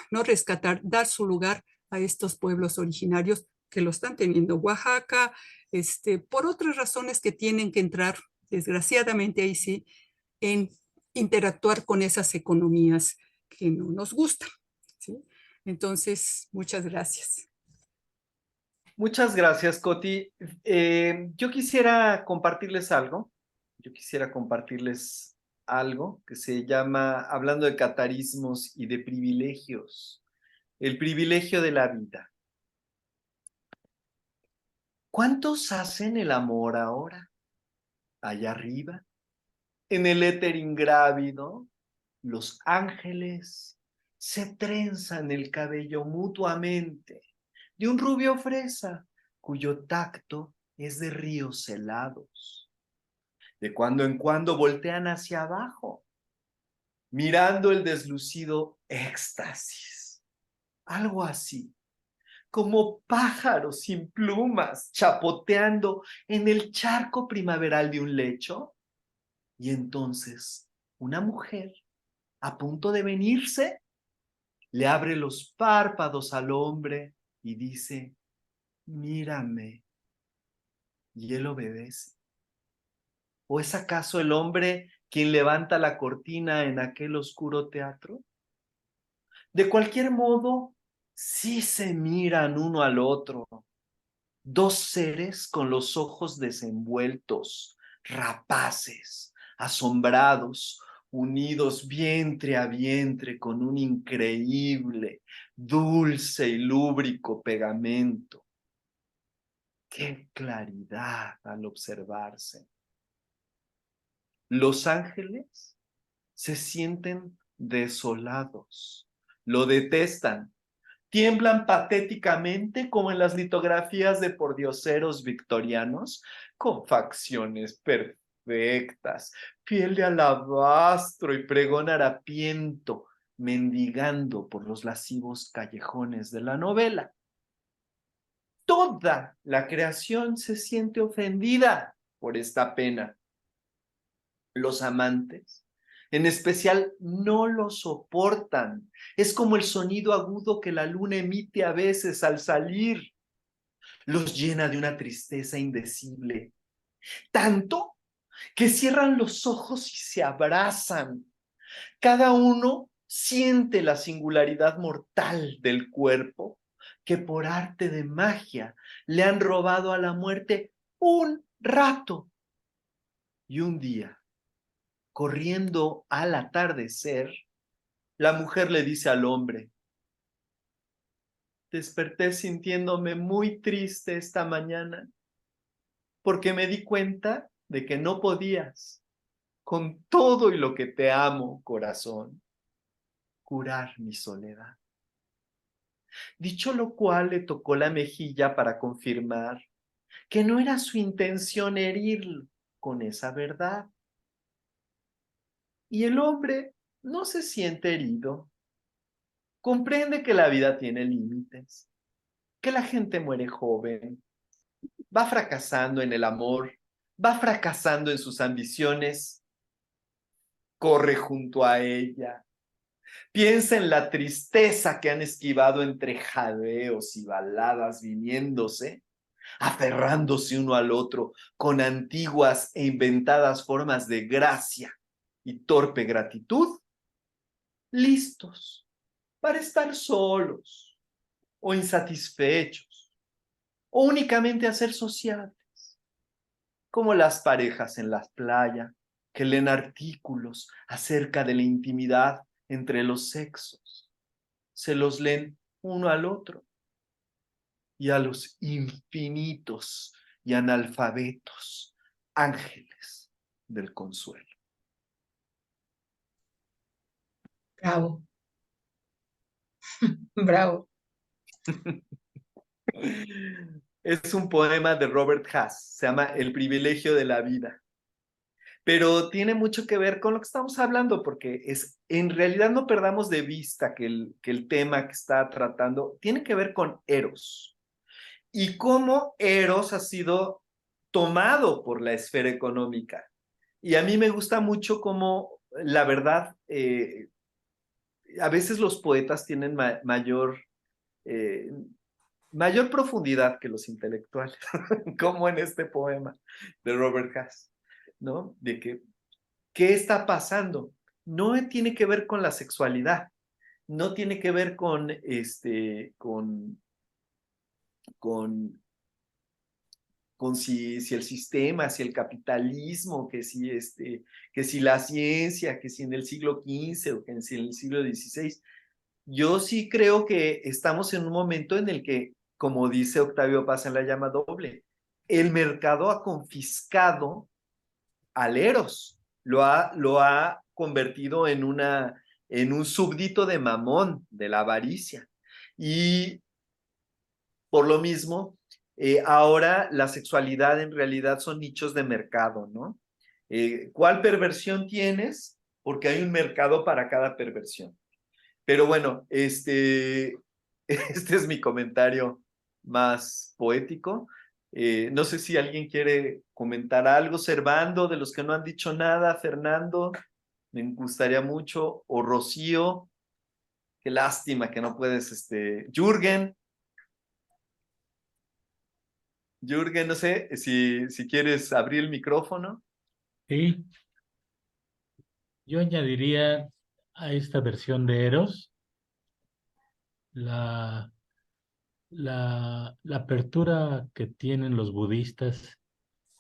no rescatar, dar su lugar a estos pueblos originarios que lo están teniendo. Oaxaca, por otras razones que tienen que entrar, desgraciadamente ahí sí, en interactuar con esas economías que no nos gustan, ¿sí? Entonces, muchas gracias. Muchas gracias, Coti. Yo quisiera compartirles algo. Yo quisiera compartirles algo que se llama, hablando de catarismos y de privilegios, el privilegio de la vida. ¿Cuántos hacen el amor ahora? Allá arriba, en el éter ingrávido, los ángeles se trenzan el cabello mutuamente de un rubio fresa cuyo tacto es de ríos helados. De cuando en cuando voltean hacia abajo, mirando el deslucido éxtasis. Algo así, como pájaros sin plumas chapoteando en el charco primaveral de un lecho. Y entonces una mujer, a punto de venirse, le abre los párpados al hombre y dice: mírame. Y él obedece. ¿O es acaso el hombre quien levanta la cortina en aquel oscuro teatro? De cualquier modo, sí se miran uno al otro, dos seres con los ojos desenvueltos, rapaces, asombrados, unidos vientre a vientre con un increíble, dulce y lúbrico pegamento. ¡Qué claridad al observarse! Los ángeles se sienten desolados, lo detestan, tiemblan patéticamente como en las litografías de pordioseros victorianos, con facciones perfectas, piel de alabastro y pregón harapiento, mendigando por los lascivos callejones de la novela. Toda la creación se siente ofendida por esta pena. Los amantes, en especial, no lo soportan. Es como el sonido agudo que la luna emite a veces al salir. Los llena de una tristeza indecible, tanto que cierran los ojos y se abrazan. Cada uno siente la singularidad mortal del cuerpo que por arte de magia le han robado a la muerte un rato. Y un día, corriendo al atardecer, la mujer le dice al hombre: desperté sintiéndome muy triste esta mañana porque me di cuenta de que no podías, con todo y lo que te amo, corazón, curar mi soledad. Dicho lo cual, le tocó la mejilla para confirmar que no era su intención herirlo con esa verdad. Y el hombre no se siente herido. Comprende que la vida tiene límites, que la gente muere joven, va fracasando en el amor, va fracasando en sus ambiciones, corre junto a ella, piensa en la tristeza que han esquivado entre jadeos y baladas viniéndose, aferrándose uno al otro con antiguas e inventadas formas de gracia y torpe gratitud, listos para estar solos o insatisfechos o únicamente a ser sociables, como las parejas en la playa que leen artículos acerca de la intimidad entre los sexos. Se los leen uno al otro y a los infinitos y analfabetos ángeles del consuelo. Bravo. Bravo. Es un poema de Robert Hass, se llama El privilegio de la vida. Pero tiene mucho que ver con lo que estamos hablando, porque en realidad no perdamos de vista que el tema que está tratando tiene que ver con Eros. Y cómo Eros ha sido tomado por la esfera económica. Y a mí me gusta mucho cómo, la verdad, a veces los poetas tienen mayor profundidad que los intelectuales, como en este poema de Robert Hass, ¿no? De que, ¿qué está pasando? No tiene que ver con la sexualidad, no tiene que ver con si el sistema, si el capitalismo, que si la ciencia, que si en el siglo XV o que si en el siglo XVI. Yo sí creo que estamos en un momento en el que, como dice Octavio Paz en La llama doble, el mercado ha confiscado al Eros, lo ha convertido en un súbdito de Mamón, de la avaricia. Y por lo mismo, ahora la sexualidad en realidad son nichos de mercado, ¿no? ¿Cuál perversión tienes? Porque hay un mercado para cada perversión. Pero bueno, este es mi comentario más poético. No sé si alguien quiere comentar algo. Servando, de los que no han dicho nada. Fernando, me gustaría mucho. O Rocío, qué lástima que no puedes. Jürgen, no sé si quieres abrir el micrófono. Sí, yo añadiría a esta versión de Eros la apertura que tienen los budistas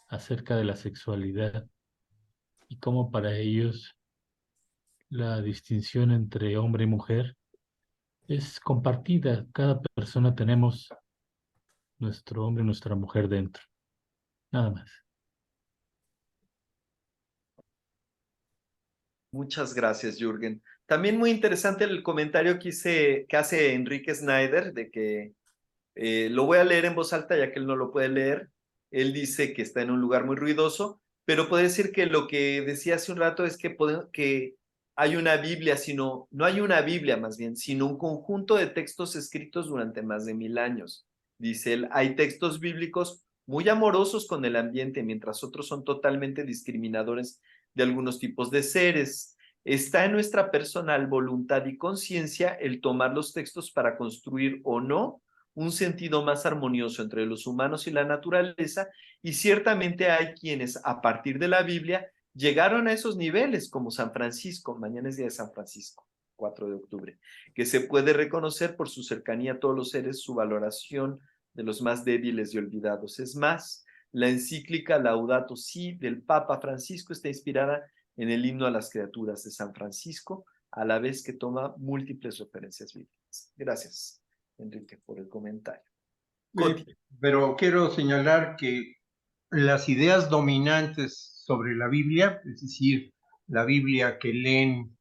acerca de la sexualidad y cómo para ellos la distinción entre hombre y mujer es compartida. Cada persona tenemos nuestro hombre y nuestra mujer dentro. Nada más. Muchas gracias, Jürgen. También muy interesante el comentario que hace Enrique Snyder, de que lo voy a leer en voz alta ya que él no lo puede leer. Él dice que está en un lugar muy ruidoso, pero puede decir que lo que decía hace un rato es que hay una Biblia, no hay una Biblia más bien, sino un conjunto de textos escritos durante más de 1000 años. Dice él, hay textos bíblicos muy amorosos con el ambiente, mientras otros son totalmente discriminadores de algunos tipos de seres. Está en nuestra personal voluntad y conciencia el tomar los textos para construir o no un sentido más armonioso entre los humanos y la naturaleza, y ciertamente hay quienes a partir de la Biblia llegaron a esos niveles, como San Francisco. Mañana es día de San Francisco, 4 de octubre, que se puede reconocer por su cercanía a todos los seres, su valoración de los más débiles y olvidados. Es más, la encíclica Laudato Si del Papa Francisco está inspirada en el himno a las criaturas de San Francisco, a la vez que toma múltiples referencias bíblicas. Gracias, Enrique, por el comentario. Pero quiero señalar que las ideas dominantes sobre la Biblia, es decir, la Biblia que leen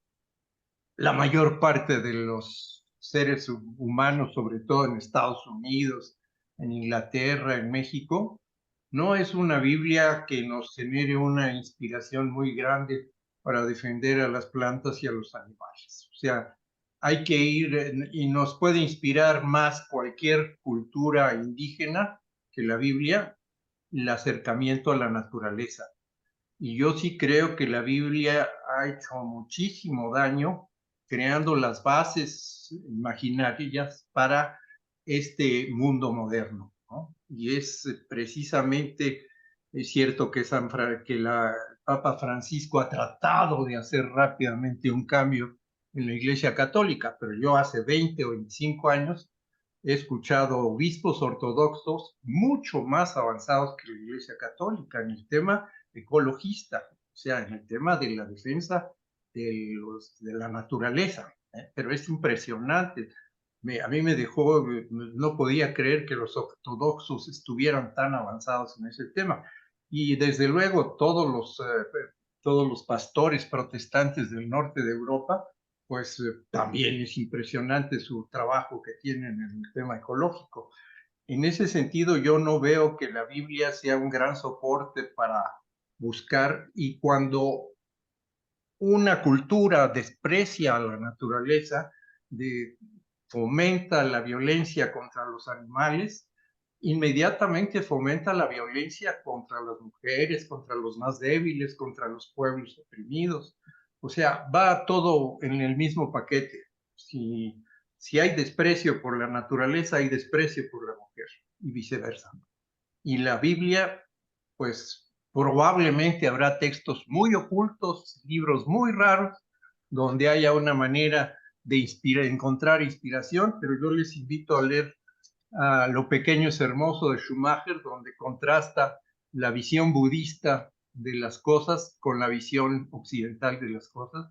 la mayor parte de los seres humanos, sobre todo en Estados Unidos, en Inglaterra, en México, no es una Biblia que nos genere una inspiración muy grande para defender a las plantas y a los animales. O sea, hay que ir, y nos puede inspirar más cualquier cultura indígena que la Biblia, el acercamiento a la naturaleza. Y yo sí creo que la Biblia ha hecho muchísimo daño creando las bases imaginarias para este mundo moderno, ¿no? Y es precisamente, es cierto que el Papa Francisco ha tratado de hacer rápidamente un cambio en la Iglesia Católica, pero yo hace 20 o 25 años he escuchado obispos ortodoxos mucho más avanzados que la Iglesia Católica en el tema ecologista, o sea, en el tema de la defensa de la naturaleza, ¿eh? Pero es impresionante. a mí me dejó, no podía creer que los ortodoxos estuvieran tan avanzados en ese tema. Y desde luego todos los pastores protestantes del norte de Europa, pues también es impresionante su trabajo que tienen en el tema ecológico. En ese sentido, yo no veo que la Biblia sea un gran soporte para buscar, y cuando una cultura desprecia a la naturaleza, fomenta la violencia contra los animales, inmediatamente fomenta la violencia contra las mujeres, contra los más débiles, contra los pueblos oprimidos. O sea, va todo en el mismo paquete. Si hay desprecio por la naturaleza, hay desprecio por la mujer y viceversa. Y la Biblia, pues probablemente habrá textos muy ocultos, libros muy raros, donde haya una manera de encontrar inspiración, pero yo les invito a leer Lo pequeño es hermoso de Schumacher, donde contrasta la visión budista de las cosas con la visión occidental de las cosas,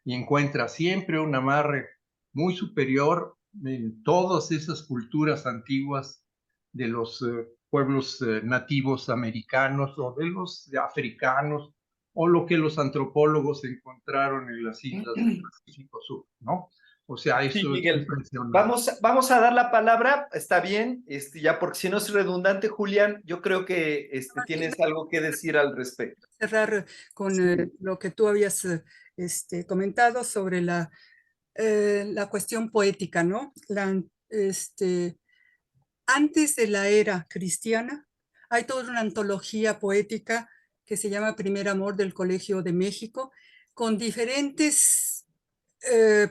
y encuentra siempre un amarre muy superior en todas esas culturas antiguas de los pueblos nativos americanos o de los africanos, o lo que los antropólogos encontraron en las islas del Pacífico Sur, ¿no? O sea, eso Sí, es Miguel. impresionante. Vamos a dar la palabra, está bien, ya porque si no es redundante, Julián, yo creo que tienes algo que decir al respecto. Cerrar con lo que tú habías comentado sobre la cuestión poética, ¿no? Antes de la era cristiana, hay toda una antología poética que se llama Primer Amor del Colegio de México, con diferentes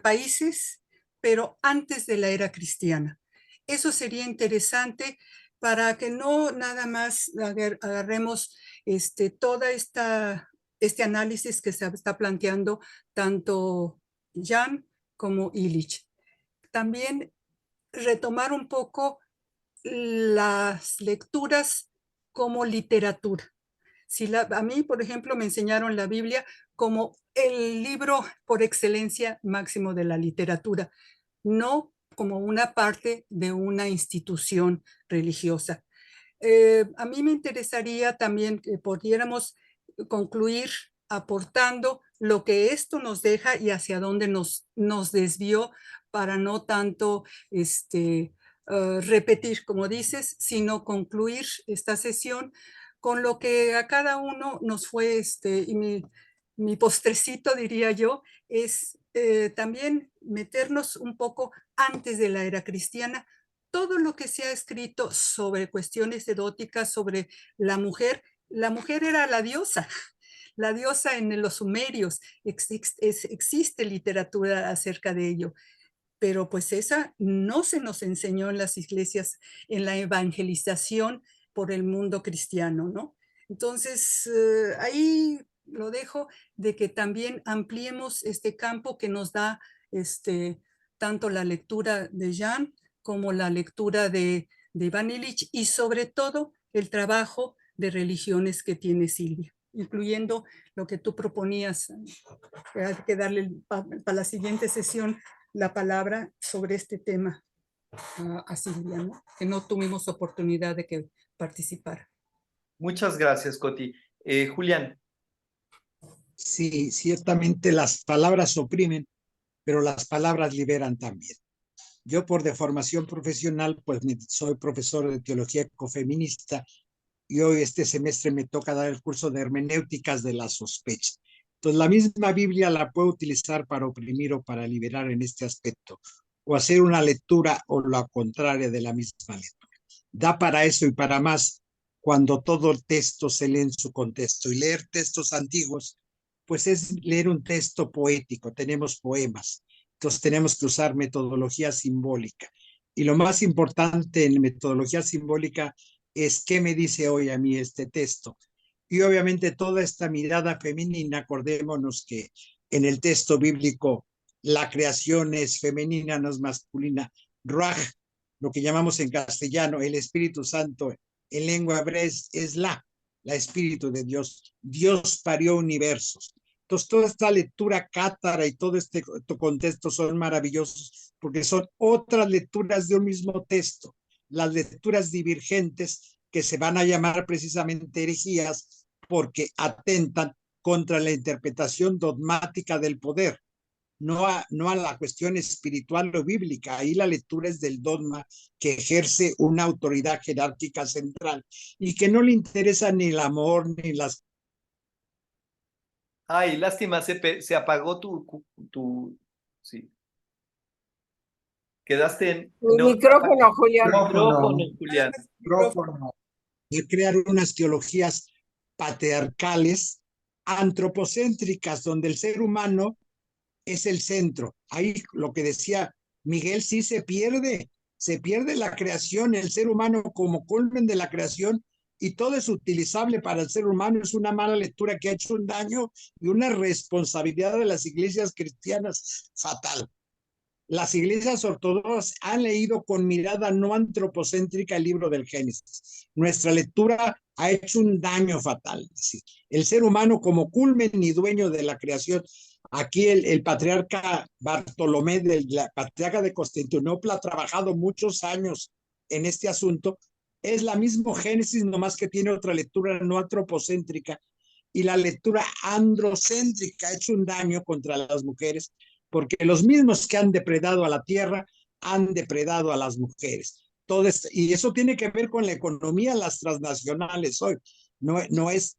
países, pero antes de la era cristiana. Eso sería interesante para que no nada más agarremos toda este análisis que se está planteando tanto Jan como Illich. También retomar un poco las lecturas como literatura. A mí, por ejemplo, me enseñaron la Biblia como el libro por excelencia máximo de la literatura, no como una parte de una institución religiosa. A mí me interesaría también que pudiéramos concluir aportando lo que esto nos deja y hacia dónde nos desvió, para no tanto repetir, como dices, sino concluir esta sesión con lo que a cada uno nos fue, y mi postrecito, diría yo, es también meternos un poco antes de la era cristiana. Todo lo que se ha escrito sobre cuestiones eróticas, sobre la mujer era la diosa en los sumerios, existe literatura acerca de ello, pero pues esa no se nos enseñó en las iglesias, en la evangelización por el mundo cristiano, ¿no? Entonces, ahí lo dejo, de que también ampliemos este campo que nos da tanto la lectura de Jan como la lectura de Iván Illich, y sobre todo el trabajo de religiones que tiene Silvia, incluyendo lo que tú proponías, que hay que darle para la siguiente sesión la palabra sobre este tema a Silvia, ¿no? Que no tuvimos oportunidad de que participara. Muchas gracias, Coti. Julián. Sí, ciertamente las palabras oprimen, pero las palabras liberan también. Yo por deformación profesional, pues soy profesor de teología ecofeminista, y hoy este semestre me toca dar el curso de hermenéuticas de la sospecha. Entonces la misma Biblia la puedo utilizar para oprimir o para liberar en este aspecto, o hacer una lectura o la contraria de la misma lectura. Da para eso y para más cuando todo el texto se lee en su contexto. Y leer textos antiguos, pues es leer un texto poético, tenemos poemas, entonces tenemos que usar metodología simbólica. Y lo más importante en metodología simbólica es qué me dice hoy a mí este texto. Y obviamente toda esta mirada femenina, acordémonos que en el texto bíblico la creación es femenina, no es masculina. Ruach, lo que llamamos en castellano el Espíritu Santo, en lengua hebrea es la Espíritu de Dios. Dios parió universos. Entonces, toda esta lectura cátara y todo este contexto son maravillosos porque son otras lecturas de un mismo texto, las lecturas divergentes que se van a llamar precisamente herejías porque atentan contra la interpretación dogmática del poder, no a la cuestión espiritual o bíblica. Ahí la lectura es del dogma que ejerce una autoridad jerárquica central y que no le interesa ni el amor ni las... Ay, lástima, se apagó sí. Quedaste en... El no, micrófono, Julián. micrófono, Julián. Micrófono. de crear unas teologías patriarcales, antropocéntricas, donde el ser humano es el centro. Ahí lo que decía Miguel, sí se pierde la creación, el ser humano como culmen de la creación, y todo es utilizable para el ser humano. Es una mala lectura que ha hecho un daño y una responsabilidad de las iglesias cristianas fatal. Las iglesias ortodoxas han leído con mirada no antropocéntrica el libro del Génesis. Nuestra lectura ha hecho un daño fatal. El ser humano como culmen y dueño de la creación. Aquí el patriarca Bartolomé, la patriarca de Constantinopla, ha trabajado muchos años en este asunto. Es la misma Génesis, nomás que tiene otra lectura no antropocéntrica. Y la lectura androcéntrica ha hecho un daño contra las mujeres, porque los mismos que han depredado a la tierra han depredado a las mujeres. Todo esto, y eso tiene que ver con la economía, las transnacionales hoy. No es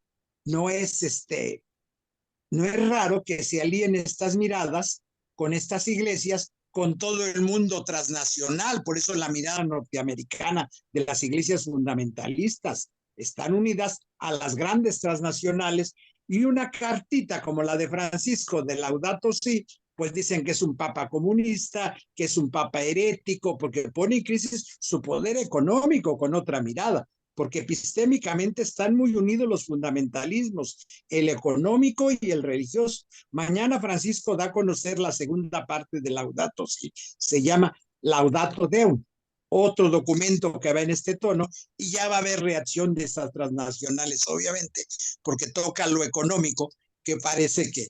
raro que se alíen estas miradas con estas iglesias, con todo el mundo transnacional. Por eso la mirada norteamericana de las iglesias fundamentalistas están unidas a las grandes transnacionales, y una cartita como la de Francisco de Laudato Si, pues dicen que es un papa comunista, que es un papa herético, porque pone en crisis su poder económico con otra mirada, porque epistémicamente están muy unidos los fundamentalismos, el económico y el religioso. Mañana Francisco da a conocer la segunda parte de Laudato Si, se llama Laudato Deum, otro documento que va en este tono, y ya va a haber reacción de esas transnacionales, obviamente, porque toca lo económico, que parece que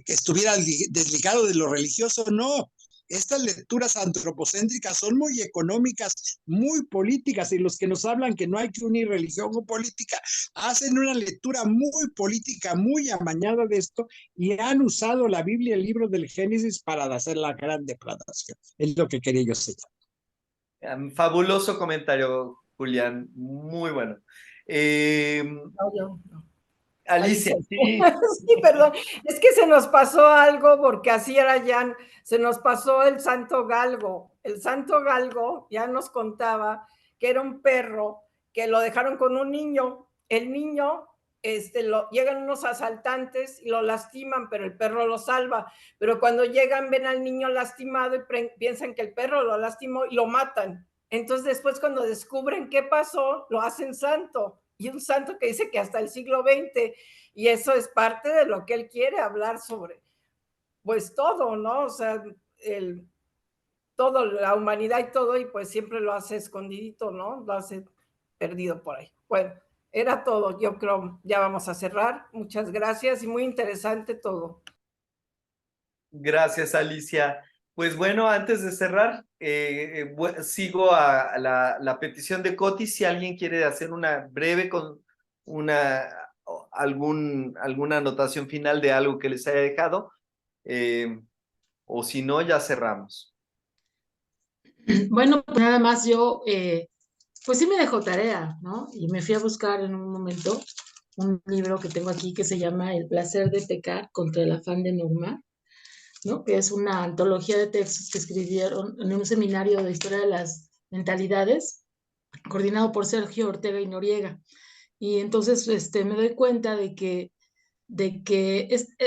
estuviera desligado de lo religioso. No, estas lecturas antropocéntricas son muy económicas, muy políticas, y los que nos hablan que no hay que unir religión o política hacen una lectura muy política, muy amañada de esto, y han usado la Biblia, el libro del Génesis, para hacer la gran depravación. Es lo que quería yo señalar. Fabuloso comentario, Julián, muy bueno. Alicia, sí. Sí, perdón, es que se nos pasó algo, porque así era Jan, se nos pasó el Santo Galgo. El Santo Galgo ya nos contaba que era un perro que lo dejaron con un niño. El niño, llegan unos asaltantes y lo lastiman, pero el perro lo salva. Pero cuando llegan, ven al niño lastimado y piensan que el perro lo lastimó y lo matan. Entonces después, cuando descubren qué pasó, lo hacen santo. Y un santo que dice que hasta el siglo XX, y eso es parte de lo que él quiere hablar sobre, pues todo, ¿no? O sea, todo, la humanidad y todo, y pues siempre lo hace escondidito, ¿no? Lo hace perdido por ahí. Bueno, era todo, yo creo, ya vamos a cerrar. Muchas gracias y muy interesante todo. Gracias, Alicia. Pues bueno, antes de cerrar, sigo a la petición de Coti. Si alguien quiere hacer una breve, alguna anotación final de algo que les haya dejado, o si no, ya cerramos. Bueno, pues nada más yo, pues sí me dejó tarea, ¿no? Y me fui a buscar en un momento un libro que tengo aquí que se llama El placer de pecar contra el afán de normar, ¿no? Que es una antología de textos que escribieron en un seminario de historia de las mentalidades, coordinado por Sergio Ortega y Noriega. Y entonces me doy cuenta de que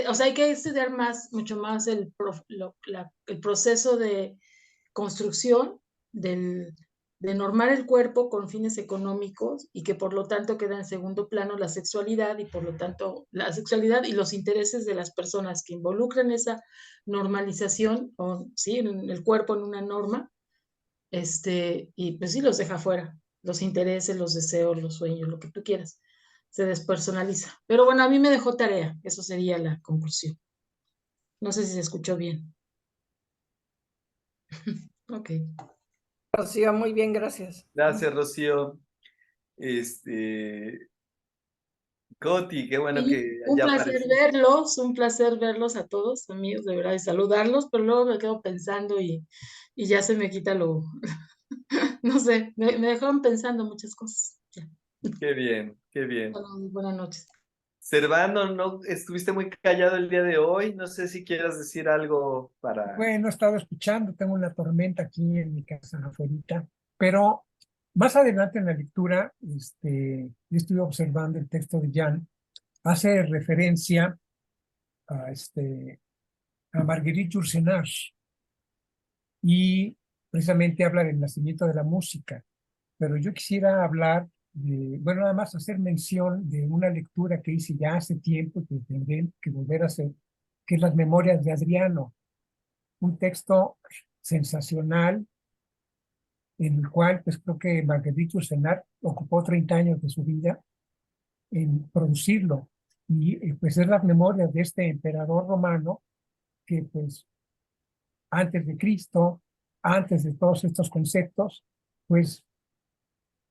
o sea, hay que estudiar mucho más el proceso de construcción de normar el cuerpo con fines económicos, y que por lo tanto queda en segundo plano la sexualidad, y por lo tanto la sexualidad y los intereses de las personas que involucran esa normalización, o sí, en el cuerpo en una norma, y pues sí los deja fuera, los intereses, los deseos, los sueños, lo que tú quieras. se despersonaliza. Pero bueno, a mí me dejó tarea, eso sería la conclusión. No sé si se escuchó bien. Ok. Rocío, muy bien, gracias. Gracias, Rocío. Coti, qué bueno que Un ya placer apareció. un placer verlos a todos, amigos, de verdad, y saludarlos, pero luego me quedo pensando y ya se me quita lo, no sé, me dejaron pensando muchas cosas. Ya. Qué bien, qué bien. Bueno, buenas noches. Servando, no estuviste muy callado el día de hoy. No sé si quieras decir algo para. Bueno, he estado escuchando, tengo una tormenta aquí en mi casa afuera, pero más adelante en la lectura, yo estuve observando el texto de Jan, hace referencia a, a Marguerite Yourcenar y precisamente habla del nacimiento de la música, pero yo quisiera hablar de, bueno, nada más hacer mención de una lectura que hice ya hace tiempo y que tendré que volver a hacer, que es Las Memorias de Adriano, un texto sensacional en el cual pues creo que Marguerite Yourcenar ocupó 30 años de su vida en producirlo y pues es las memorias de este emperador romano que pues antes de Cristo, antes de todos estos conceptos, pues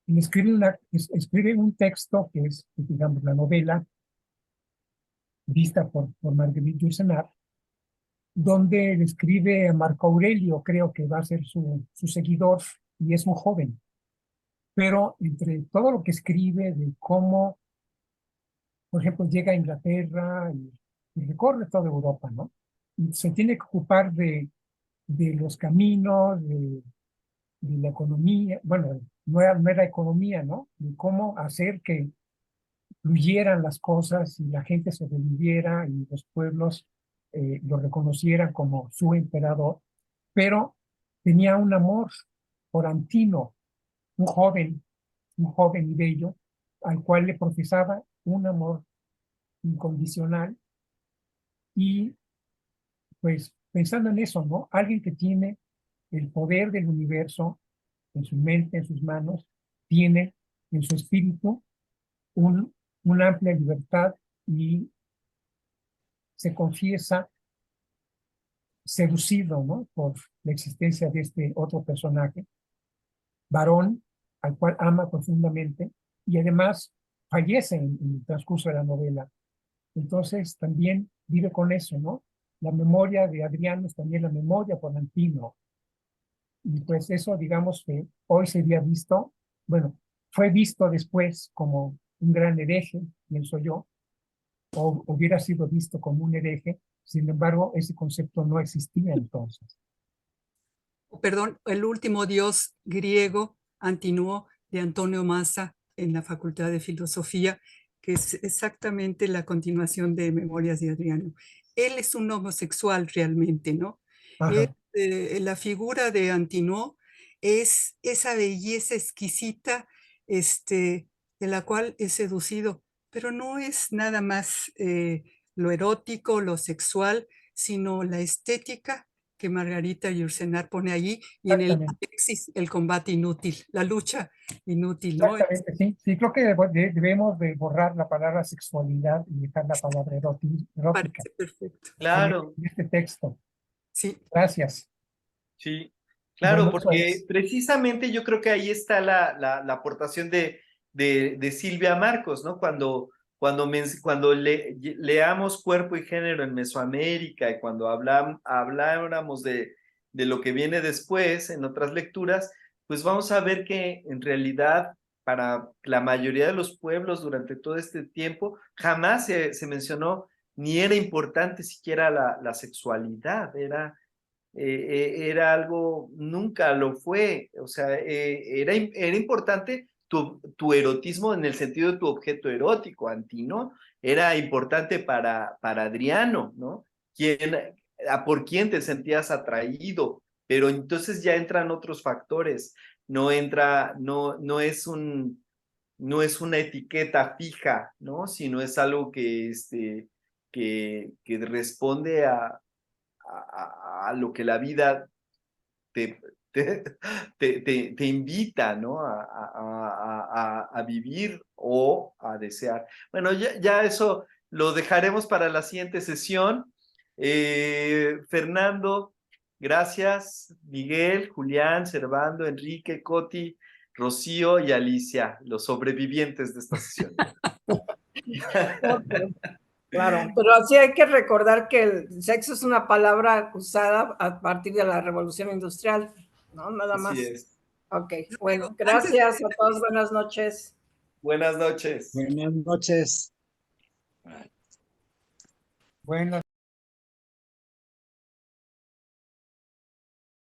escribe un texto que es, digamos, la novela vista por Marguerite Yourcenar, donde describe a Marco Aurelio, creo que va a ser su seguidor, y es un joven. Pero entre todo lo que escribe de cómo, por ejemplo, llega a Inglaterra y recorre toda Europa, ¿no? Y se tiene que ocupar de los caminos, de la economía, bueno, no era economía, ¿no? De cómo hacer que fluyeran las cosas y la gente sobreviviera y los pueblos lo reconocieran como su emperador, pero tenía un amor por Antino, un joven y bello, al cual le profesaba un amor incondicional y pues pensando en eso, ¿no? Alguien que tiene el poder del universo en su mente, en sus manos, tiene en su espíritu una amplia libertad y se confiesa seducido, ¿no? Por la existencia de este otro personaje, varón, al cual ama profundamente y además fallece en el transcurso de la novela. Entonces también vive con eso, ¿no? La memoria de Adriano es también la memoria por Antino. Y pues eso, digamos que hoy sería visto, bueno, fue visto después como un gran hereje, pienso yo, o hubiera sido visto como un hereje, sin embargo, ese concepto no existía entonces. Perdón, el último dios griego, Antinuo, de Antonio Massa, en la Facultad de Filosofía, que es exactamente la continuación de Memorias de Adriano. Él es un homosexual realmente, ¿no? La figura de Antinuo es esa belleza exquisita de la cual es seducido, pero no es nada más lo erótico, lo sexual, sino la estética que Margarita Yourcenar pone allí, y en el Alexis, el combate inútil, la lucha inútil, ¿no? Exactamente, sí. Sí, creo que debemos de borrar la palabra sexualidad y dejar la palabra erótica. Parece perfecto. Claro. En este texto. Sí. Gracias. Sí, claro, Bueno, porque precisamente yo creo que ahí está la aportación de Silvia Marcos, ¿no? Cuando leamos Cuerpo y Género en Mesoamérica y cuando habláramos de lo que viene después en otras lecturas, pues vamos a ver que en realidad para la mayoría de los pueblos durante todo este tiempo jamás se mencionó ni era importante siquiera la sexualidad, era algo, nunca lo fue, o sea, era importante tu erotismo en el sentido de tu objeto erótico, Antino, era importante para Adriano, ¿no? ¿Por quién te sentías atraído? Pero entonces ya entran otros factores, no es una etiqueta fija, ¿no? Sino es algo que responde a lo que la vida te te invita, ¿no? A vivir o a desear. Bueno, ya eso lo dejaremos para la siguiente sesión. Fernando, gracias. Miguel, Julián, Servando, Enrique, Coti, Rocío y Alicia, los sobrevivientes de esta sesión. Okay. Claro, pero sí hay que recordar que el sexo es una palabra usada a partir de la Revolución Industrial, ¿no? Nada más. Así es. Ok, bueno, gracias a todos, buenas noches. Buenas noches. Buenas noches. Buenas